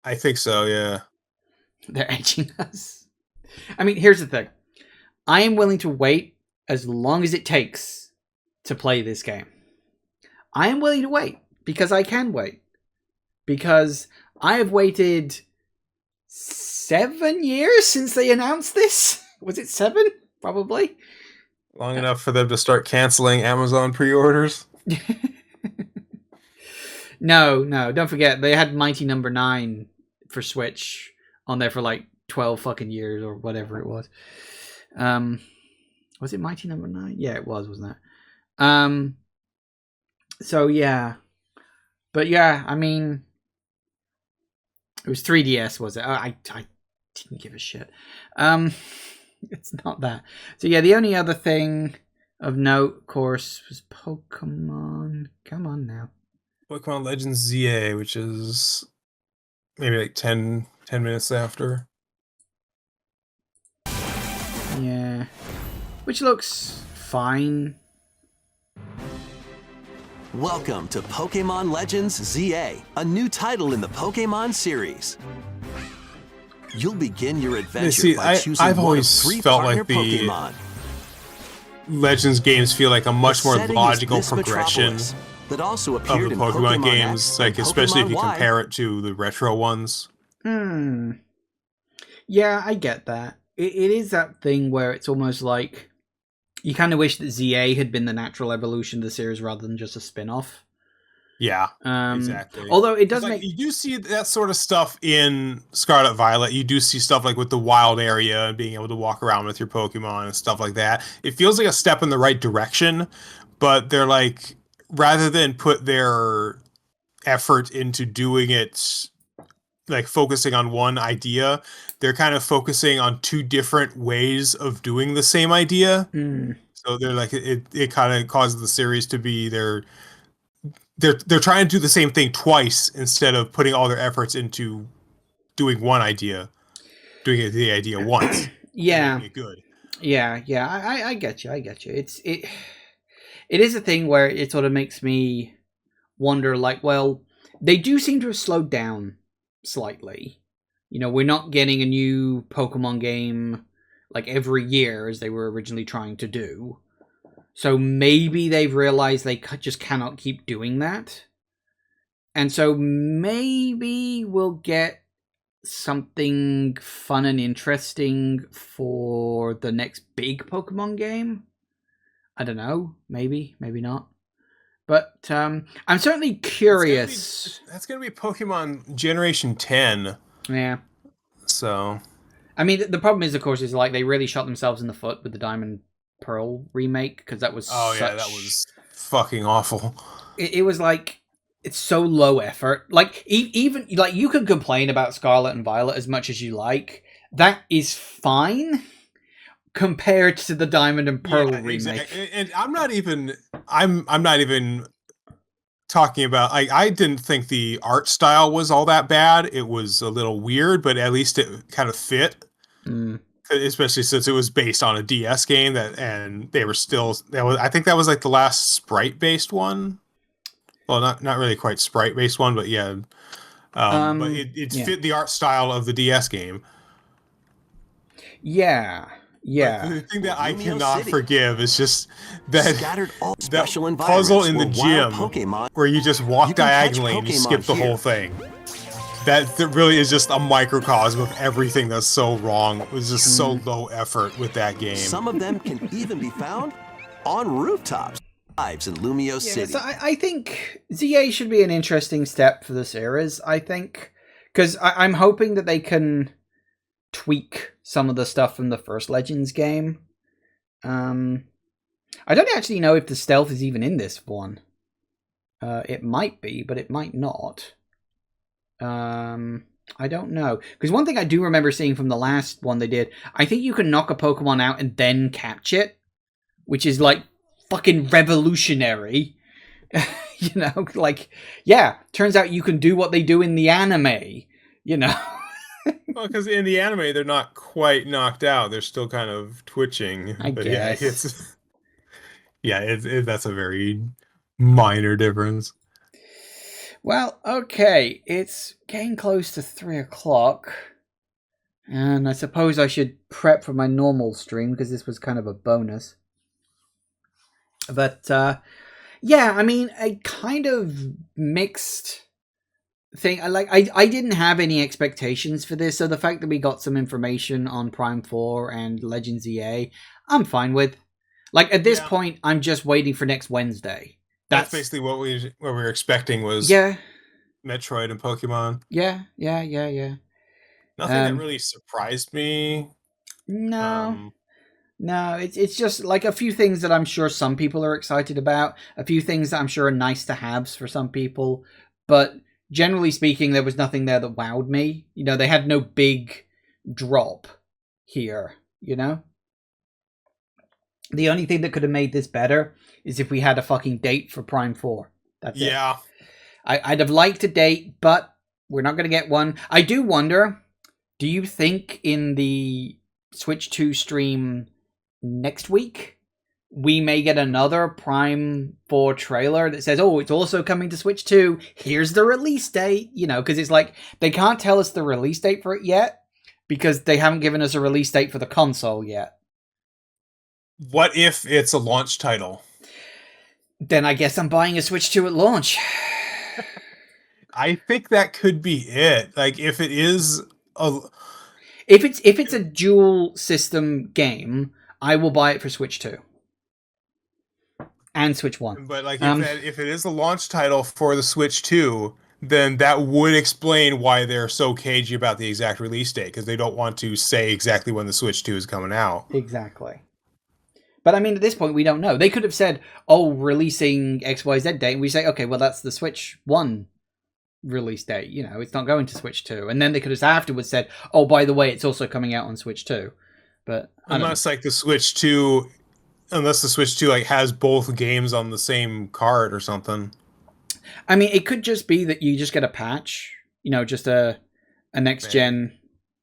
I think so, yeah. They're edging us. I mean, here's the thing. I am willing to wait as long as it takes to play this game. I am willing to wait because I can wait. Because I have waited 7 years since they announced this. Was it 7? Probably. Long enough for them to start canceling Amazon pre-orders. No, don't forget they had Mighty Number 9 for Switch on there for like 12 fucking years or whatever it was. Was it Mighty Number 9? Yeah, it was, wasn't it? So yeah. But yeah, I mean, it was 3DS, was it? I didn't give a shit. It's not that. So yeah, the only other thing of note, of course, was Pokemon. Come on now. Pokemon Legends ZA, which is maybe like 10 minutes after. Yeah. Which looks fine. Welcome to Pokemon Legends ZA, a new title in the Pokemon series. You'll begin your adventure by choosing I've one of always 3 felt partner like the Pokemon. Legends games feel like a much more setting is logical this progression metropolis that also of appeared the in Pokemon games, X like and especially if you Pokemon Y. compare it to the retro ones. Yeah, I get that. It is that thing where it's almost like you kind of wish that ZA had been the natural evolution of the series rather than just a spin-off. Yeah, exactly. Although it does make... You do see that sort of stuff in Scarlet Violet. You do see stuff like with the wild area and being able to walk around with your Pokemon and stuff like that. It feels like a step in the right direction, but they're like, rather than put their effort into doing it, like focusing on one idea, they're kind of focusing on 2 different ways of doing the same idea. So they're like, it kind of causes the series to be they're trying to do the same thing twice instead of putting all their efforts into doing the idea once. Yeah. Making it good. Yeah. I get you. It is a thing where it sort of makes me wonder, like, well, they do seem to have slowed down slightly. You know, we're not getting a new Pokemon game like every year as they were originally trying to do. So maybe they've realized they just cannot keep doing that. And so maybe we'll get something fun and interesting for the next big Pokemon game. I don't know. Maybe not. But I'm certainly curious. That's going to be Pokemon Generation 10. Yeah. So. I mean, the problem is, of course, is like they really shot themselves in the foot with the Diamond Pearl remake, because that was yeah, that was fucking awful. It was like, it's so low effort. Like, even like, you can complain about Scarlet and Violet as much as you like. That is fine compared to the Diamond and Pearl remake. Exactly. And I'm not even talking about, I didn't think the art style was all that bad. It was a little weird, but at least it kind of fit. Especially since it was based on a DS game and they were still, I think that was like the last sprite based one. Well, not really quite sprite based one, but yeah. But it fit the art style of the DS game. Yeah. But the thing that I cannot forgive is just that special puzzle in the gym Pokemon, where you just walk diagonally and you skip the whole thing. That really is just a microcosm of everything that's so wrong. It was just so low effort with that game. Some of them can even be found on rooftops. Lives in Lumio City. So I think ZA should be an interesting step for the series, I think. Because I'm hoping that they can tweak some of the stuff from the first Legends game. I don't actually know if the stealth is even in this one. It might be, but it might not. I don't know. Because one thing I do remember seeing from the last one they did, I think you can knock a Pokemon out and then catch it, which is like fucking revolutionary. You know, like, yeah, turns out you can do what they do in the anime, you know. Well, because in the anime, they're not quite knocked out. They're still kind of twitching. I guess. That's a very Minor difference. Well, okay, it's getting close to 3 o'clock. And I suppose I should prep for my normal stream because this was kind of a bonus. But, yeah, I mean, a kind of mixed thing. I didn't have any expectations for this, so the fact that we got some information on Prime 4 and Legends EA, I'm fine with. Like, at this point, I'm just waiting for next Wednesday. That's basically what we were expecting was Metroid and Pokemon. Yeah. Nothing that really surprised me. No. No, it's just like a few things that I'm sure some people are excited about, a few things that I'm sure are nice to haves for some people, but generally speaking, there was nothing there that wowed me. You know, they had no big drop here, you know? The only thing that could have made this better is if we had a fucking date for Prime 4. That's it. I'd have liked a date, but we're not going to get one. I do wonder, do you think in the Switch 2 stream next week, we may get another Prime 4 trailer that says, oh, it's also coming to Switch 2. Here's the release date. You know, because it's like, they can't tell us the release date for it yet because they haven't given us a release date for the console yet. What if it's a launch title? Then I guess I'm buying a Switch 2 at launch. I think that could be it. Like, if it is If it's a dual system game, I will buy it for Switch 2 and Switch 1. But like, if it is a launch title for the Switch 2, then that would explain why they're so cagey about the exact release date, because they don't want to say exactly when the Switch 2 is coming out. Exactly. But I mean, at this point, we don't know. They could have said, oh, releasing XYZ date, and we say, okay, well, that's the Switch 1 release date. You know, it's not going to Switch 2. And then they could have afterwards said, oh, by the way, it's also coming out on Switch 2. But unless the Switch 2 like has both games on the same card or something. I mean, it could just be that you just get a patch, you know, just a next gen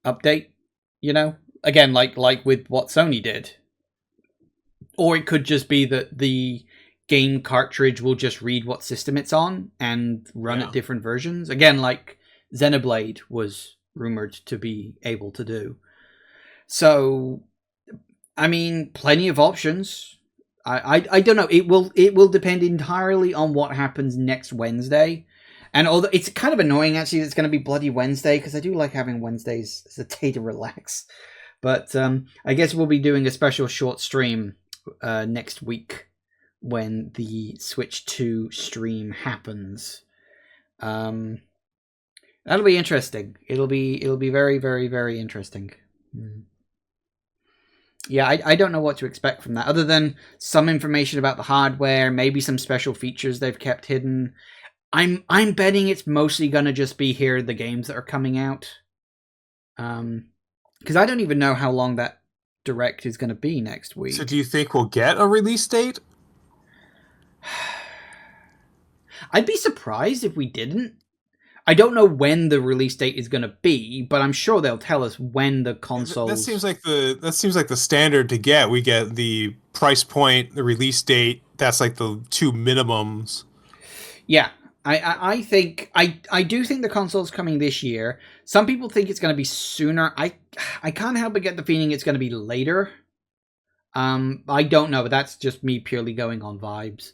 update, you know, again, like with what Sony did. Or it could just be that the game cartridge will just read what system it's on and run at different versions. Again, like Xenoblade was rumored to be able to do. So, I mean, plenty of options. I don't know. It will depend entirely on what happens next Wednesday. And although it's kind of annoying actually that it's going to be bloody Wednesday, because I do like having Wednesdays as a day to relax. But I guess we'll be doing a special short stream next week when the Switch 2 stream happens. That'll be interesting. It'll be very, very, very interesting. Yeah, I don't know what to expect from that, other than some information about the hardware, maybe some special features they've kept hidden. I'm betting it's mostly gonna just be here are the games that are coming out. Because I don't even know how long that direct is going to be next week. So do you think we'll get a release date? I'd be surprised if we didn't. I don't know when the release date is going to be, but I'm sure they'll tell us when the consoles... That seems like the standard to get. We get the price point, the release date. That's like the two minimums. Yeah, I think I do think the console's coming this year. Some people think it's going to be sooner. I can't help but get the feeling it's going to be later. I don't know, but that's just me purely going on vibes.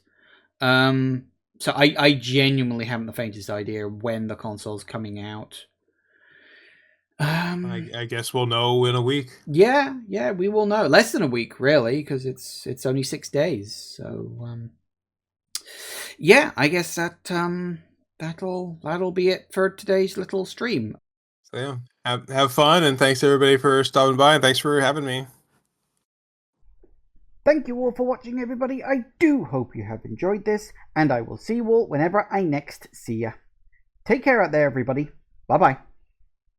So I genuinely haven't the faintest idea when the console's coming out. I guess we'll know in a week. Yeah, we will know. Less than a week, really, because it's only 6 days. So yeah, I guess that'll be it for today's little stream. So yeah, have fun, and thanks everybody for stopping by, and thanks for having me. Thank you all for watching, everybody. I do hope you have enjoyed this, and I will see you all whenever I next see ya. Take care out there, everybody. Bye-bye.